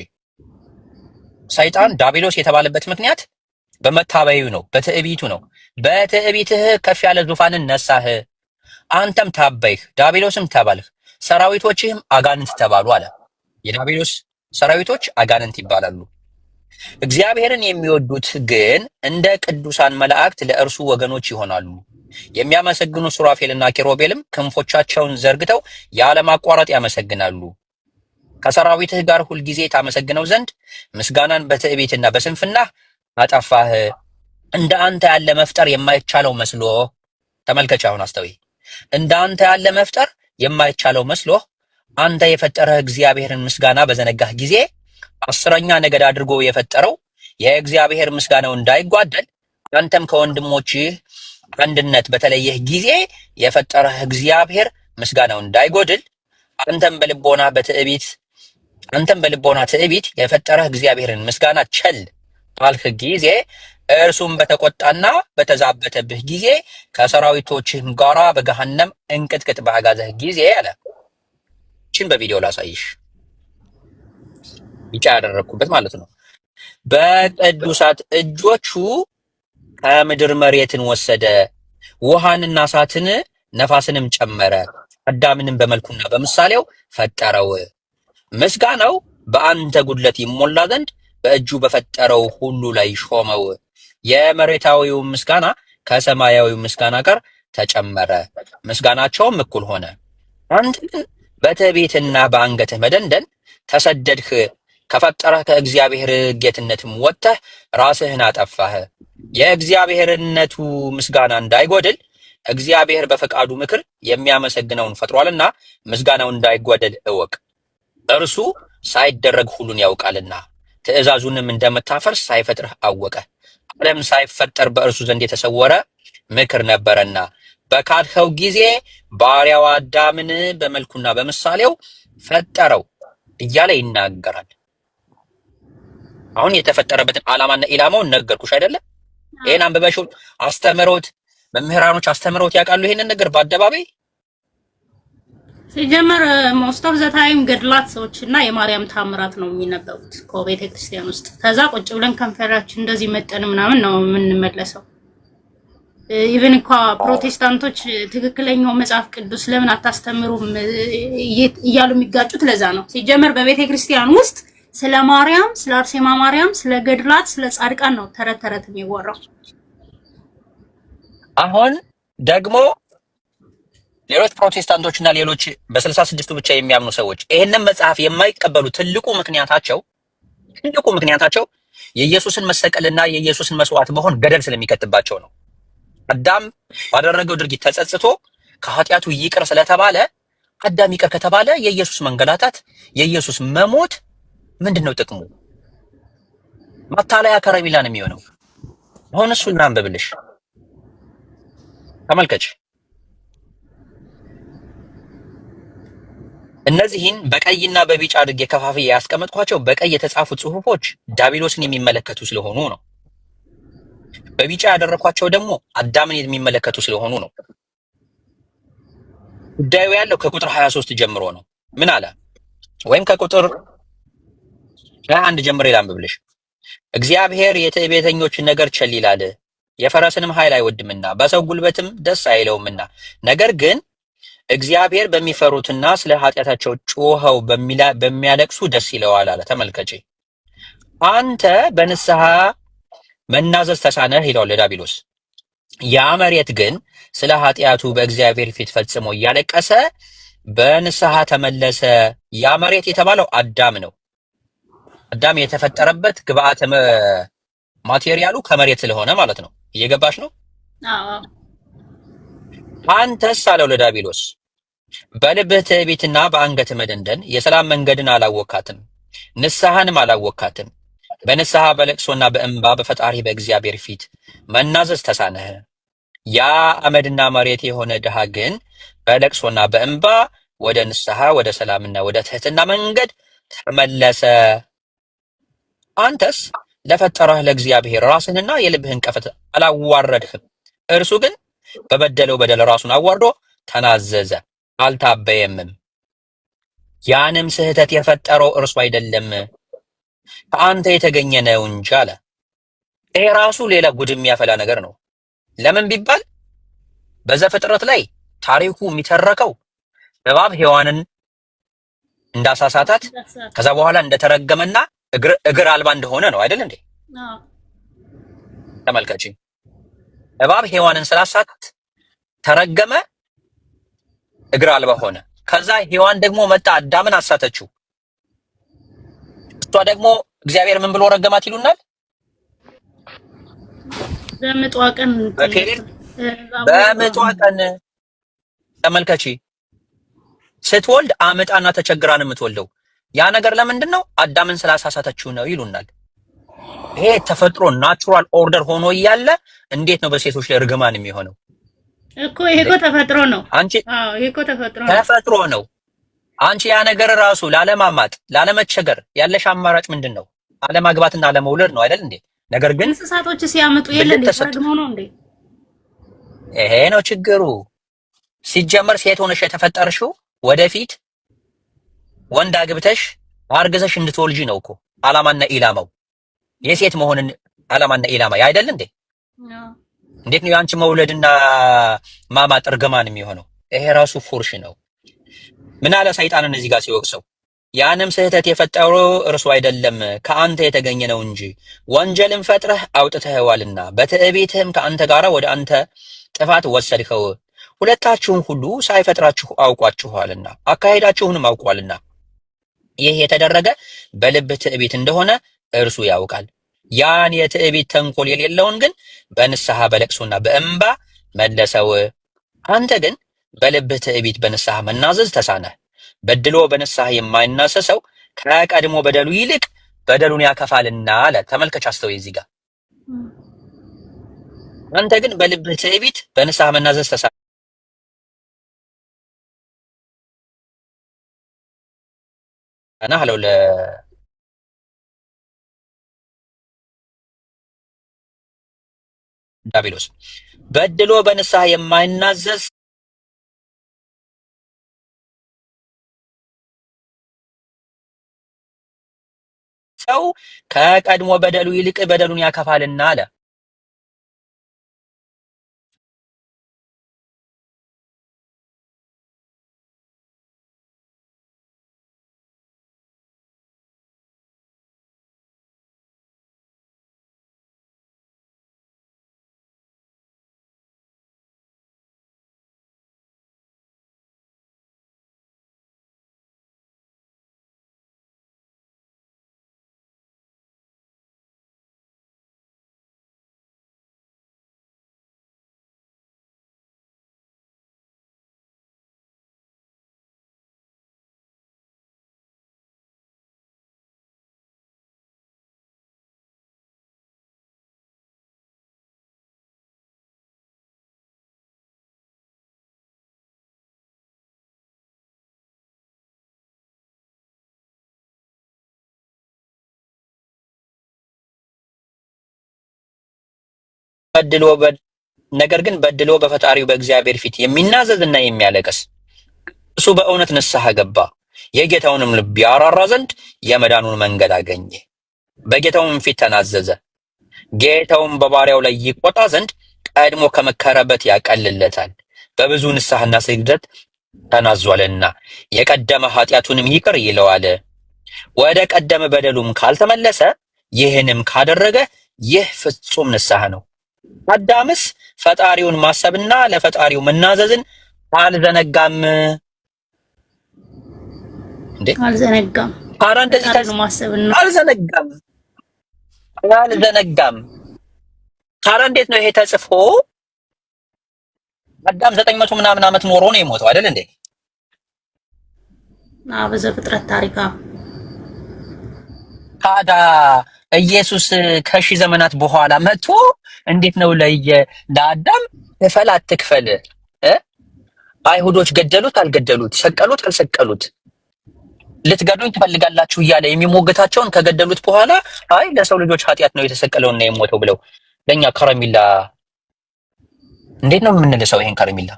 ሰይጣን ዳቢሎስ የተባለበት ምክንያት በመታበዩ ነው፣ በትዕቢቱ ነው። በትዕቢትህ ከፍ ያለ ዙፋንን ነሳህ፣ አንተም ታበይህ፣ ዳቢሎስም ተባልህ፣ ሰራዊቶችህም አጋንንት ተባሉ አለ። የዳቢሎስ ሰራዊቶች አጋንንት ይባላሉ። እግዚአብሔርን የሚወዱት ግን እንደ ቅዱሳን መላእክት ለእርሱ ወገኖች ይሆናሉ። የሚያመሰግኑ ሱራፌልና ኪሩቤልም ክንፎቻቸውን ዘርግተው ያለማቋረጥ ያመሰግናሉ። ከሰራዊትህ ጋር ሁልጊዜ ታመሰግነው ዘንድ ምስጋናን በትዕቢትና በስንፍና አጠፋህ። እንደ አንተ ያለ መፍጠር የማይቻለው መስሎ፣ ተመልከች፣ አሁን አስተውይ። እንደ አንተ ያለ መፍጠር የማይቻለው መስሎ አንተ የፈጠረህ እግዚአብሔርን ምስጋና በዘነጋህ ጊዜ 10ኛ ነገድ አድርጎ የፈጠረው የእግዚአብሔር ምስጋናው እንዳይጓደል አንተም ከወንድሞችህ አንድነት በተለየህ ጊዜ የፈጠረህ እግዚአብሔር ምስጋናው እንዳይጎድል አንተም በልቦና ትዕቢት የፈጠረህ እግዚአብሔርን ምስጋና ቸል ባልህ ጊዜ እርሱም በተቆጣና በተዛበተብህ ጊዜ ከሰራዊቶችህም ጋራ በገሃነም እንቅጥቅጥ ባጋዘህ ጊዜ አለ። እቺን በቪዲዮ ላሳይሽ፣ ቢጫ ያደረኩበት ማለት ነው። በቅዱሳት እጆቹ ከምድር መሬትን ወሰደ፣ ውሃንና እሳትን ነፋስንም ጨመረ፣ አዳምንም በመልኩና በምሳሌው ፈጠረው። ምስጋናው በአንተ ጉድለት ይሞላ ዘንድ በእጁ በፈጠረው ሁሉ ላይ ሾመው። የመሬታዊው ምስጋና ከሰማያዊው ምስጋና ጋር ተጨመረ፣ ምስጋናቸውም እኩል ሆነ። አንተ ግን በትዕቢትና በአንገትህ መደንደን ተሰደድህ፣ ከፈጠረህ ከእግዚአብሔር ጌትነትም ወጥተህ ራስህን አጠፋህ። የእግዚአብሔርነቱ ምስጋና እንዳይጎድል እግዚአብሔር በፈቃዱ ምክር የሚያመሰግነውን ፈጥሯልና ምስጋናው እንዳይጎድል እወቅ። እርሱ ሳይደረግ ሁሉን ያውቃልና ትእዛዙንም እንደምታፈርስ ሳይፈጥርህ አወቀ። ዓለም ሳይፈጠር በእርሱ ዘንድ የተሰወረ ምክር ነበረና በካድኸው ጊዜ ባሪያው አዳምን በመልኩና በምሳሌው ፈጠረው እያለ ይናገራል። አሁን የተፈጠረበትን ዓላማና ኢላማውን ነገርኩሽ አይደለም? ይሄን አንብበሽው አስተምሮት መምህራኖች አስተምሮት ያውቃሉ ይሄንን ነገር በአደባባይ ሲጀመር ሞስት ኦፍ ዘ ታይም ገድላት ሰዎች እና የማርያም ታምራት ነው የሚነበቡት ከቤተ ክርስቲያን ውስጥ። ከዛ ቁጭ ብለን ከንፈራችን እንደዚህ መጠን ምናምን ነው የምንመለሰው። ኢቭን እንኳ ፕሮቴስታንቶች ትክክለኛው መጽሐፍ ቅዱስ ለምን አታስተምሩም እያሉ የሚጋጩት ለዛ ነው። ሲጀመር በቤተ ክርስቲያን ውስጥ ስለ ማርያም፣ ስለ አርሴማ ማርያም፣ ስለ ገድላት፣ ስለ ጻድቃን ነው ተረት ተረት የሚወራው። አሁን ደግሞ ሌሎች ፕሮቴስታንቶችና ሌሎች በ66ቱ ብቻ የሚያምኑ ሰዎች ይሄንን መጽሐፍ የማይቀበሉ ትልቁ ምክንያታቸው የኢየሱስን መሰቀልና የኢየሱስን መስዋዕት መሆን ገደል ስለሚከትባቸው ነው። አዳም ባደረገው ድርጊት ተጸጽቶ ከኃጢአቱ ይቅር ስለተባለ አዳም ይቅር ከተባለ የኢየሱስ መንገላታት፣ የኢየሱስ መሞት ምንድነው ጥቅሙ? ማታለያ ከረሜላ ነው የሚሆነው። አሁን እሱን እናንብብልሽ፣ ተመልከች። እነዚህን በቀይና በቢጫ አድርጌ ከፋፍዬ ያስቀመጥኳቸው በቀይ የተጻፉ ጽሁፎች ዳቢሎስን የሚመለከቱ ስለሆኑ ነው። በቢጫ ያደረኳቸው ደግሞ አዳምን የሚመለከቱ ስለሆኑ ነው። ጉዳዩ ያለው ከቁጥር 23 ጀምሮ ነው። ምን አለ? ወይም ከቁጥር 21 ጀምሮ ላንብብልሽ። እግዚአብሔር የትዕቢተኞችን ነገር ቸል ይላል፣ የፈረስንም ኃይል አይወድምና በሰው ጉልበትም ደስ አይለውምና፣ ነገር ግን እግዚአብሔር በሚፈሩትና ስለ ኃጢአታቸው ጮኸው በሚያለቅሱ ደስ ይለዋል አለ። ተመልከቼ፣ አንተ በንስሐ መናዘዝ ተሳነህ ይለዋል ለዳቢሎስ። ያ መሬት ግን ስለ ኃጢአቱ በእግዚአብሔር ፊት ፈጽሞ እያለቀሰ በንስሐ ተመለሰ። ያ መሬት የተባለው አዳም ነው። አዳም የተፈጠረበት ግብአተ ማቴሪያሉ ከመሬት ስለሆነ ማለት ነው። እየገባሽ ነው? አዎ አንተስ አለው ለዳቢሎስ በልብህ ትዕቢትና በአንገት መደንደን የሰላም መንገድን አላወካትም፣ ንስሐንም አላወካትም። በንስሐ በለቅሶና በእንባ በፈጣሪ በእግዚአብሔር ፊት መናዘዝ ተሳነህ። ያ አመድና መሬት የሆነ ድሃ ግን በለቅሶና በእንባ ወደ ንስሐ ወደ ሰላምና ወደ ትህትና መንገድ ተመለሰ። አንተስ ለፈጠረህ ለእግዚአብሔር ራስህንና የልብህን ቀፈት አላዋረድህም። እርሱ ግን በበደለው በደል ራሱን አዋርዶ ተናዘዘ፣ አልታበየምም። ያንም ስህተት የፈጠረው እርሱ አይደለም ከአንተ የተገኘ ነው እንጂ አለ። ይሄ ራሱ ሌላ ጉድ የሚያፈላ ነገር ነው። ለምን ቢባል በዘፍጥረት ላይ ታሪኩ የሚተረከው እባብ ሔዋንን እንዳሳሳታት ከዛ በኋላ እንደተረገመና እግር አልባ እንደሆነ ነው አይደል እንዴ? ተመልከቺ። እባብ ሔዋንን ስላሳታት ተረገመ፣ እግር አልባ ሆነ። ከዛ ሔዋን ደግሞ መጣ አዳምን አሳተችው። እሷ ደግሞ እግዚአብሔር ምን ብሎ ረገማት ይሉናል? በምጧ ቀን ተመልከቺ። ስትወልድ አመጣና ተቸግራ ነው የምትወልደው። ያ ነገር ለምንድን ነው? አዳምን ስላሳሳተችው ነው ይሉናል። ይሄ ተፈጥሮ ናቹራል ኦርደር ሆኖ እያለ እንዴት ነው በሴቶች ላይ እርግማን የሚሆነው? እኮ ይሄ እኮ ተፈጥሮ ነው። አንቺ ይሄ እኮ ተፈጥሮ ነው። አንቺ ያ ነገር ራሱ ላለማማጥ ላለመቸገር ያለሽ አማራጭ ምንድን ነው? አለማግባትና አለመውለድ ነው አይደል እንዴ? ነገር ግን እንስሳቶች ሲያመጡ የለ እንዴ ተረግመው ነው እንዴ? ይሄ ነው ችግሩ። ሲጀመር ሴት ሆነሽ የተፈጠርሽው ወደፊት ወንድ አግብተሽ አርግዘሽ እንድትወልጂ ነው እኮ አላማና ኢላማው። የሴት መሆንን አላማና ኢላማ አይደል እንዴ? እንዴት ነው ያንቺ መውለድና ማማጥ እርግማን የሚሆነው? ይሄ ራሱ ፉርሽ ነው። ምን አለ ሰይጣንን እዚህ ጋር ሲወቅሰው፣ ያንም ስህተት የፈጠረው እርሱ አይደለም ከአንተ የተገኘ ነው እንጂ ወንጀልን ፈጥረህ አውጥተኸዋልና በትዕቢትህም ከአንተ ጋር ወደ አንተ ጥፋት ወሰድከው። ሁለታችሁም ሁሉ ሳይፈጥራችሁ አውቋችኋልና አካሄዳችሁንም አውቋልና ይህ የተደረገ በልብ ትዕቢት እንደሆነ እርሱ ያውቃል። ያን የትዕቢት ተንኮል የሌለውን ግን በንስሐ በለቅሶና በእንባ መለሰው። አንተ ግን በልብህ ትዕቢት በንስሐ መናዘዝ ተሳነህ። በድሎ በንስሐ የማይናሰሰው ከቀድሞ በደሉ ይልቅ በደሉን ያከፋልና አለ። ተመልከች፣ አስተውይ እዚህ ጋር። አንተ ግን በልብህ ትዕቢት በንስሐ መናዘዝ ተሳነህ አለው ለዳቢሎስ። በድሎ በንስሐ የማይናዘዝ ሰው ከቀድሞ በደሉ ይልቅ በደሉን ያከፋልና አለ። ነገር ግን በድሎ በፈጣሪው በእግዚአብሔር ፊት የሚናዘዝና የሚያለቅስ እሱ በእውነት ንስሐ ገባ፣ የጌታውንም ልብ ያራራ ዘንድ የመዳኑን መንገድ አገኘ። በጌታውም ፊት ተናዘዘ። ጌታውም በባሪያው ላይ ይቆጣ ዘንድ ቀድሞ ከመከረበት ያቀልለታል። በብዙ ንስሐና ስግደት ተናዟልና የቀደመ ኃጢአቱንም ይቅር ይለዋል። ወደ ቀደመ በደሉም ካልተመለሰ ይህንም ካደረገ ይህ ፍጹም ንስሐ ነው። አዳምስ ፈጣሪውን ማሰብና ለፈጣሪው መናዘዝን አልዘነጋም እንዴ? አልዘነጋም። ታዲያ እንደዚህ ማሰብና አልዘነጋም። አልዘነጋም። ታዲያ እንዴት ነው ይሄ ተጽፎ አዳም 900 ምናምን ዓመት ኖሮ ነው የሞተው አይደል እንዴ? በዘፍጥረት ታሪካ ታዲያ ኢየሱስ ከሺህ ዘመናት በኋላ መጥቶ እንዴት ነው ለአዳም ክፈል አትክፈል አይሁዶች ገደሉት አልገደሉት፣ ሰቀሉት አልሰቀሉት፣ ልትገዱኝ ትፈልጋላችሁ እያለ የሚሞግታቸውን ከገደሉት በኋላ አይ ለሰው ልጆች ኃጢአት ነው የተሰቀለውና የሞተው ብለው ለኛ ከረሚላ እንዴት ነው የምንልሰው ይሄን ከረሚላ?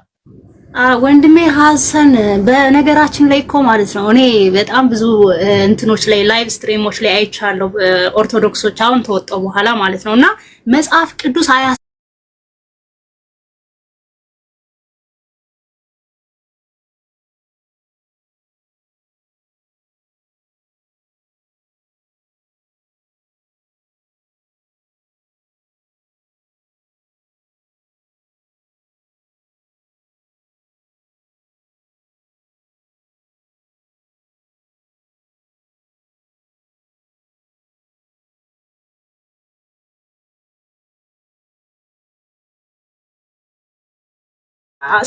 ወንድሜ ሐሰን በነገራችን ላይ እኮ ማለት ነው እኔ በጣም ብዙ እንትኖች ላይ ላይቭ ስትሪሞች ላይ አይቻለሁ ኦርቶዶክሶች አሁን ተወጣው በኋላ ማለት ነውና መጽሐፍ ቅዱስ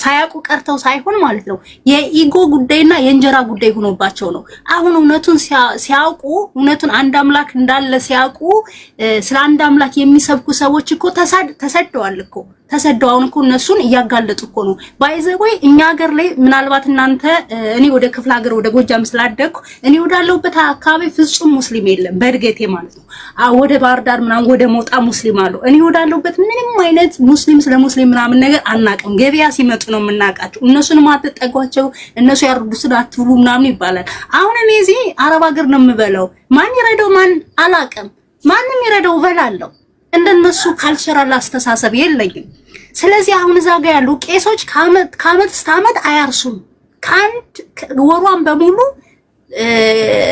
ሳያውቁ ቀርተው ሳይሆን ማለት ነው የኢጎ ጉዳይና የእንጀራ ጉዳይ ሆኖባቸው ነው። አሁን እውነቱን ሲያውቁ እውነቱን አንድ አምላክ እንዳለ ሲያውቁ ስለ አንድ አምላክ የሚሰብኩ ሰዎች እኮ ተሰደዋል እኮ ተሰደው አሁን እኮ እነሱን እያጋለጡ እኮ ነው። ባይዘወይ እኛ ሀገር ላይ ምናልባት እናንተ እኔ ወደ ክፍለ ሀገር ወደ ጎጃም ስላደኩ እኔ ወዳለሁበት አካባቢ ፍጹም ሙስሊም የለም በእድገቴ ማለት ነው። ወደ ባህር ዳር ምናምን ወደ ሞጣ ሙስሊም አለው። እኔ ወዳለሁበት ምንም አይነት ሙስሊም ስለ ሙስሊም ምናምን ነገር አናውቅም። ገበያ ሲመጡ ነው የምናውቃቸው። እነሱንም አትጠጓቸው፣ እነሱ ያርዱትን አትብሉ ምናምን ይባላል። አሁን እኔ እዚህ አረብ ሀገር ነው የምበለው። ማን ይረዳው ማን አላውቅም። ማንም ይረዳው እበላለሁ። እንደነሱ ካልቸራል አስተሳሰብ የለኝም። ስለዚህ አሁን እዛ ጋር ያሉ ቄሶች ከአመት እስከ አመት አያርሱም። ከአንድ ወሯን በሙሉ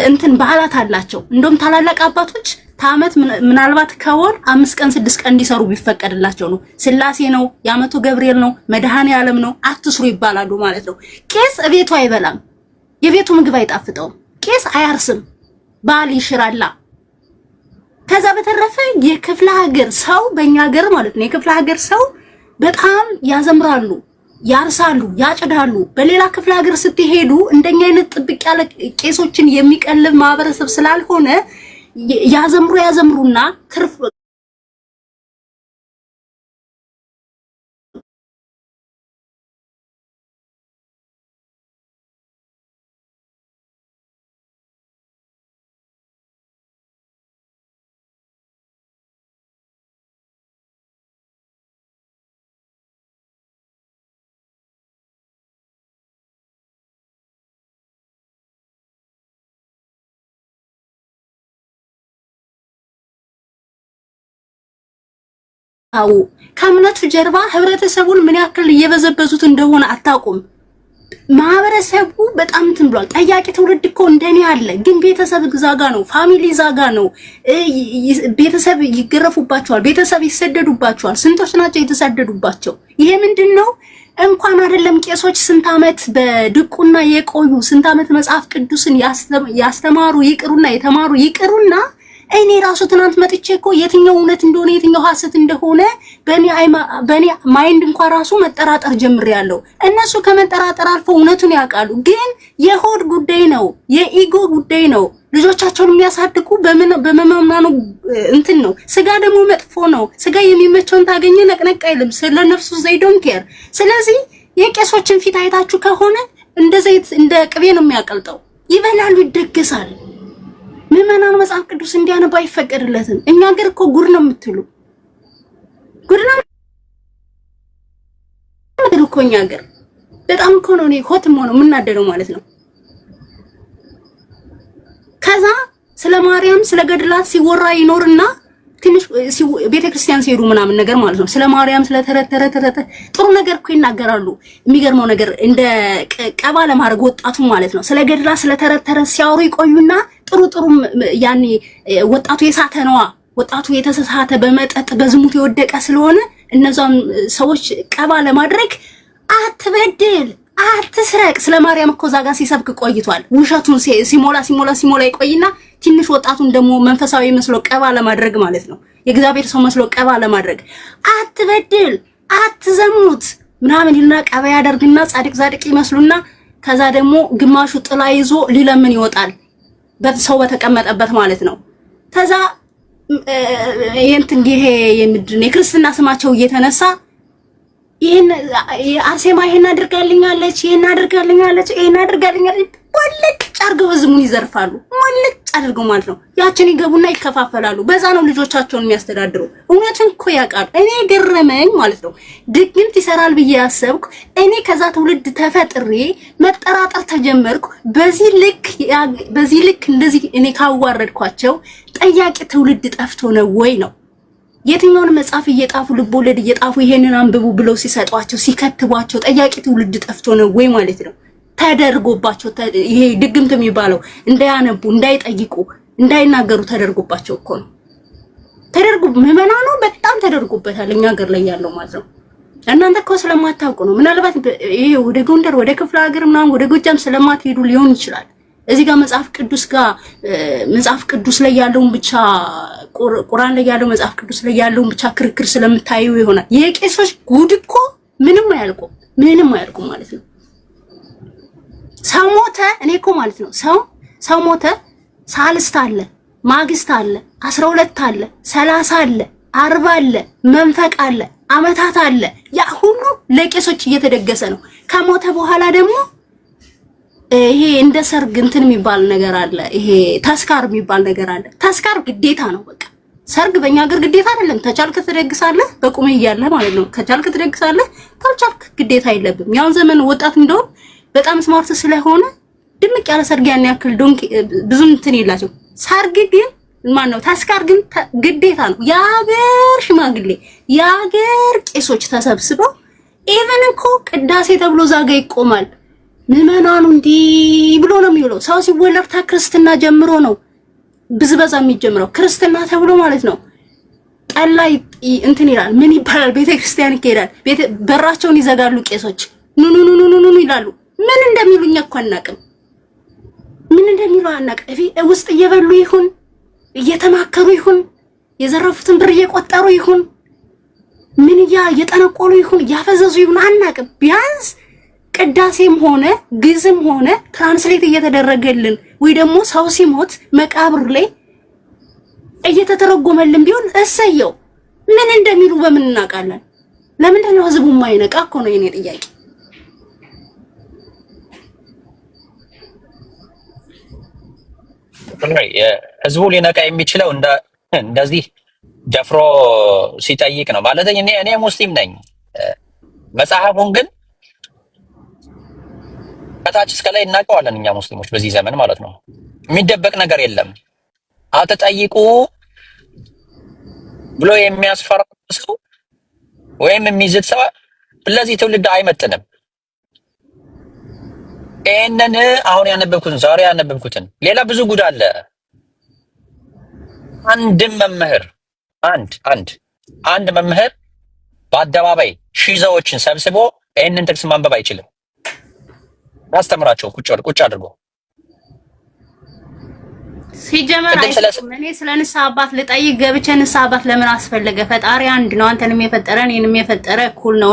እንትን ባህላት አላቸው። እንደውም ታላላቅ አባቶች ከአመት ምናልባት ከወር 5 ቀን 6 ቀን እንዲሰሩ ቢፈቀድላቸው ነው። ስላሴ ነው፣ የአመቱ ገብርኤል ነው፣ መድኃኔዓለም ነው አትስሩ ይባላሉ ማለት ነው። ቄስ እቤቱ አይበላም፣ የቤቱ ምግብ አይጣፍጠውም። ቄስ አያርስም፣ ባል ይሽራላ። ከዛ በተረፈ የክፍለ ሀገር ሰው በእኛ ሀገር ማለት ነው የክፍለ ሀገር ሰው በጣም ያዘምራሉ፣ ያርሳሉ፣ ያጭዳሉ። በሌላ ክፍለ ሀገር ስትሄዱ እንደኛ አይነት ጥብቅ ያለ ቄሶችን የሚቀልብ ማህበረሰብ ስላልሆነ ያዘምሩና ትርፍ አው ከእምነቱ ጀርባ ህብረተሰቡን ምን ያክል እየበዘበዙት እንደሆነ አታውቁም። ማህበረሰቡ በጣም እንትን ብሏል። ጠያቂ ትውልድ እኮ እንደኔ አለ፣ ግን ቤተሰብ ዛጋ ነው፣ ፋሚሊ ዛጋ ነው። ቤተሰብ ይገረፉባቸዋል፣ ቤተሰብ ይሰደዱባቸዋል። ስንቶች ናቸው የተሰደዱባቸው? ይሄ ምንድነው? እንኳን አይደለም ቄሶች ስንት አመት በድቁና የቆዩ ስንት አመት መጽሐፍ ቅዱስን ያስተማሩ ይቅሩና የተማሩ ይቅሩና እኔ ራሱ ትናንት መጥቼ እኮ የትኛው እውነት እንደሆነ የትኛው ሐሰት እንደሆነ በኔ ማይንድ እንኳን ራሱ መጠራጠር ጀምሬያለሁ። እነሱ ከመጠራጠር አልፎ እውነቱን ያውቃሉ። ግን የሆድ ጉዳይ ነው፣ የኢጎ ጉዳይ ነው። ልጆቻቸውን የሚያሳድጉ በመማማኑ እንትን ነው። ስጋ ደግሞ መጥፎ ነው። ስጋ የሚመቸውን ታገኘ ነቅነቅ አይልም። ስለነፍሱ they don't care። ስለዚህ የቄሶችን ፊት አይታችሁ ከሆነ እንደ ዘይት እንደ ቅቤ ነው የሚያቀልጠው። ይበላሉ፣ ይደገሳል። ምዕመናን መጽሐፍ ቅዱስ እንዲያነባ አይፈቀድለትም። እኛ ሀገር እኮ ጉድ ነው የምትሉ ጉድ ነው እኮ እኛ ሀገር በጣም እኮ ነው እኔ ሆትም ሆነ የምናደደው ማለት ነው። ከዛ ስለ ማርያም ስለ ገድላት ሲወራ ይኖርና ትንሽ ቤተክርስቲያን ሲሄዱ ምናምን ነገር ማለት ነው ስለ ማርያም ስለ ተረት ጥሩ ነገር እኮ ይናገራሉ። የሚገርመው ነገር እንደ ቀባ ለማድረግ ወጣቱ ማለት ነው ስለ ገድላት ስለ ተረት ሲያወሩ ይቆዩና ጥሩ ያኔ ወጣቱ የሳተ ነዋ። ወጣቱ የተሳሳተ በመጠጥ በዝሙት የወደቀ ስለሆነ እነዛን ሰዎች ቀባ ለማድረግ አትበድል አትስረቅ። ስለ ማርያም እኮ እዛ ጋር ሲሰብክ ቆይቷል። ውሸቱን ሲሞላ ይቆይና ትንሽ ወጣቱን ደግሞ መንፈሳዊ መስሎ ቀባ ለማድረግ ማለት ነው፣ የእግዚአብሔር ሰው መስሎ ቀባ ለማድረግ አትበድል፣ አትዘሙት ምናምን ይልና ቀባ ያደርግና ጻድቅ ይመስሉና ከዛ ደግሞ ግማሹ ጥላ ይዞ ሊለምን ይወጣል፣ በሰው በተቀመጠበት ማለት ነው። ከዛ ይሄ የምድን የክርስትና ስማቸው እየተነሳ ይሄን አርሴማ ይሄን አድርጋልኛለች ወልጭ አድርገው ህዝቡን ይዘርፋሉ። ወልጭ አድርገው ማለት ነው። ያችን ይገቡና ይከፋፈላሉ። በዛ ነው ልጆቻቸውን የሚያስተዳድሩ። እውነትን እኮ ያውቃሉ። እኔ ገረመኝ ማለት ነው። ድግምት ይሰራል ብዬ ያሰብኩ እኔ ከዛ ትውልድ ተፈጥሬ መጠራጠር ተጀመርኩ። በዚህ ልክ እንደዚህ እኔ ካዋረድኳቸው ጠያቂ ትውልድ ጠፍቶ ነው ወይ ነው? የትኛውን መጽሐፍ እየጣፉ ልቦለድ እየጣፉ ይሄንን አንብቡ ብለው ሲሰጧቸው ሲከትቧቸው ጠያቂ ትውልድ ጠፍቶ ነው ወይ ማለት ነው? ተደርጎባቸው ይሄ ድግምት የሚባለው እንዳያነቡ፣ እንዳይጠይቁ፣ እንዳይናገሩ ተደርጎባቸው እኮ ነው። ምዕመናኑ በጣም ተደርጎበታል እኛ ሀገር ላይ ያለው ማለት ነው። እናንተ እኮ ስለማታውቁ ነው። ምናልባት ይሄ ወደ ጎንደር ወደ ክፍለ ሀገር ምናምን ወደ ጎጃም ስለማትሄዱ ሊሆን ይችላል። እዚህ ጋር መጽሐፍ ቅዱስ ላይ ያለውን ብቻ ቁርአን ላይ ያለው መጽሐፍ ቅዱስ ላይ ያለውን ብቻ ክርክር ስለምታዩ ይሆናል። የቄሶች ጉድ እኮ ምንም አያልቁም ማለት ነው። ሰው ሞተ፣ እኔ እኮ ማለት ነው ሰው ሞተ፣ ሳልስት አለ፣ ማግስት አለ፣ 12 አለ፣ 30 አለ፣ 40 አለ፣ መንፈቅ አለ፣ አመታት አለ። ያ ሁሉ ለቄሶች እየተደገሰ ነው። ከሞተ በኋላ ደግሞ ይሄ እንደ ሰርግ እንትን የሚባል ነገር አለ። ይሄ ተስካር የሚባል ነገር አለ። ተስካር ግዴታ ነው። በቃ ሰርግ በእኛ ሀገር ግዴታ አይደለም። ተቻልክ ትደግሳለህ፣ በቁም እያለህ ማለት ነው። ከቻልክ ትደግሳለህ፣ ካልቻልክ ግዴታ የለብም። ያውን ዘመን ወጣት እንደውም በጣም ስማርት ስለሆነ ድምቅ ያለ ሰርግ ያን ያክል ብዙ እንትን የላቸው። ሰርግ ግን ተስካር ግን ግዴታ ነው። የሀገር ሽማግሌ የሀገር ቄሶች ተሰብስበው ኢቨን እኮ ቅዳሴ ተብሎ ዛጋ ይቆማል። ምዕመናኑ እንዲህ ብሎ ነው የሚውለው። ሰው ሲወለድ ከክርስትና ጀምሮ ነው ብዝበዛ የሚጀምረው። ክርስትና ተብሎ ማለት ነው። ጠላ እንትን ይላል። ምን ይባላል? ቤተክርስቲያን ይሄዳል። በራቸውን ይዘጋሉ ቄሶች። ኑ ይላሉ። ምን እንደሚሉኝ እኮ አናውቅም። ውስጥ እየበሉ ይሁን እየተማከሩ ይሁን የዘረፉትን ብር እየቆጠሩ ይሁን ምን እየጠነቆሉ ይሁን እያፈዘዙ ይሁን አናውቅም። ቢያንስ ቅዳሴም ሆነ ግዝም ሆነ ትራንስሌት እየተደረገልን ወይ ደግሞ ሰው ሲሞት መቃብር ላይ እየተተረጎመልን ቢሆን እሰየው። ምን እንደሚሉ በምን እናውቃለን? ለምንድን ነው ህዝቡ የማይነቃ እኮ ነው የኔ ጥያቄ። ህዝቡ ሊነቃ የሚችለው እንደዚህ ደፍሮ ሲጠይቅ ነው ማለት እኔ ሙስሊም ነኝ። መጽሐፉን ግን ከታች እስከ ላይ እናውቀዋለን እኛ ሙስሊሞች በዚህ ዘመን ማለት ነው። የሚደበቅ ነገር የለም። አትጠይቁ ብሎ የሚያስፈራ ሰው ወይም የሚዝት ሰው ለዚህ ትውልድ አይመጥንም። ይሄንን አሁን ያነበብኩትን ዛሬ ያነበብኩትን ሌላ ብዙ ጉድ አለ። አንድ መምህር በአደባባይ ሺህ ሰዎችን ሰብስቦ ይሄንን ጥቅስ ማንበብ አይችልም። አስተምራቸው ቁጭ አድርጎ ሲጀመር እኔ ስለ ንስሐ አባት ልጠይቅ ገብቼ ንስሐ አባት ለምን አስፈለገ? ፈጣሪ አንድ ነው። አንተንም የፈጠረ እኔንም የፈጠረ እኩል ነው።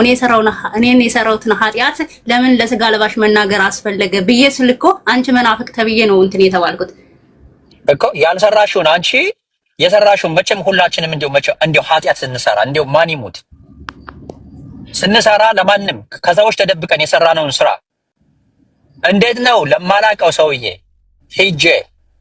እኔን የሰራሁትን ኃጢአት ለምን ለስጋ ለባሽ መናገር አስፈለገ ብዬ ስልኮ አንቺ መናፍቅ ተብዬ ነው እንትን የተባልኩት እኮ። ያልሰራሽውን አንቺ የሰራሽውን መቼም ሁላችንም እንዲያው ኃጢአት ስንሰራ እንዲያው ማን ይሙት ስንሰራ ለማንም ከሰዎች ተደብቀን የሰራነውን ስራ እንዴት ነው ለማላቀው ሰውዬ ሄጄ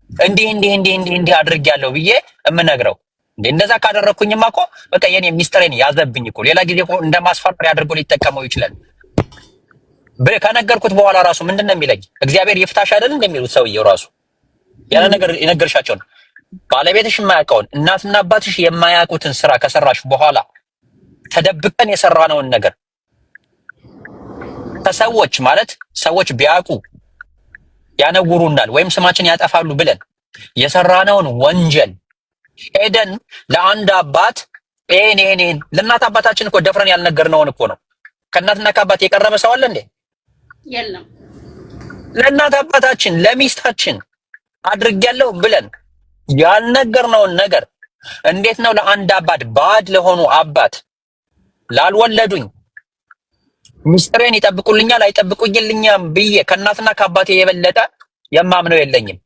እንዲህ አድርጌያለሁ ብዬ እምነግረው? እንደዛ ካደረኩኝማ እኮ በቃ የኔ ሚስጥሬን ያዘብኝ እኮ። ሌላ ጊዜ እኮ እንደማስፈራሪያ አድርጎ ሊጠቀመው ይችላል። ከነገርኩት በኋላ ራሱ ምንድነው የሚለኝ? እግዚአብሔር ይፍታሽ አይደል እንደሚሉት ሰውዬው ራሱ ያለ ነገር የነገርሻቸውን ባለቤትሽ የማያውቀውን እናትና አባትሽ የማያውቁትን ስራ ከሰራሽ በኋላ ተደብቀን የሰራነውን ነገር ከሰዎች ማለት ሰዎች ቢያውቁ ያነውሩናል ወይም ስማችን ያጠፋሉ ብለን የሰራነውን ወንጀል ሄደን ለአንድ አባት ለእናት አባታችን እኮ ደፍረን ያልነገርነውን እኮ ነው። ከእናትና ከአባት የቀረበ ሰው አለ እንዴ? የለም ለእናት አባታችን ለሚስታችን አድርጌያለሁ ብለን ያልነገርነውን ነገር እንዴት ነው ለአንድ አባት ባድ ለሆኑ አባት ላልወለዱኝ ሚስጥሬን ይጠብቁልኛል አይጠብቁልኛም ብዬ ከእናትና ከአባቴ የበለጠ የማምነው የለኝም።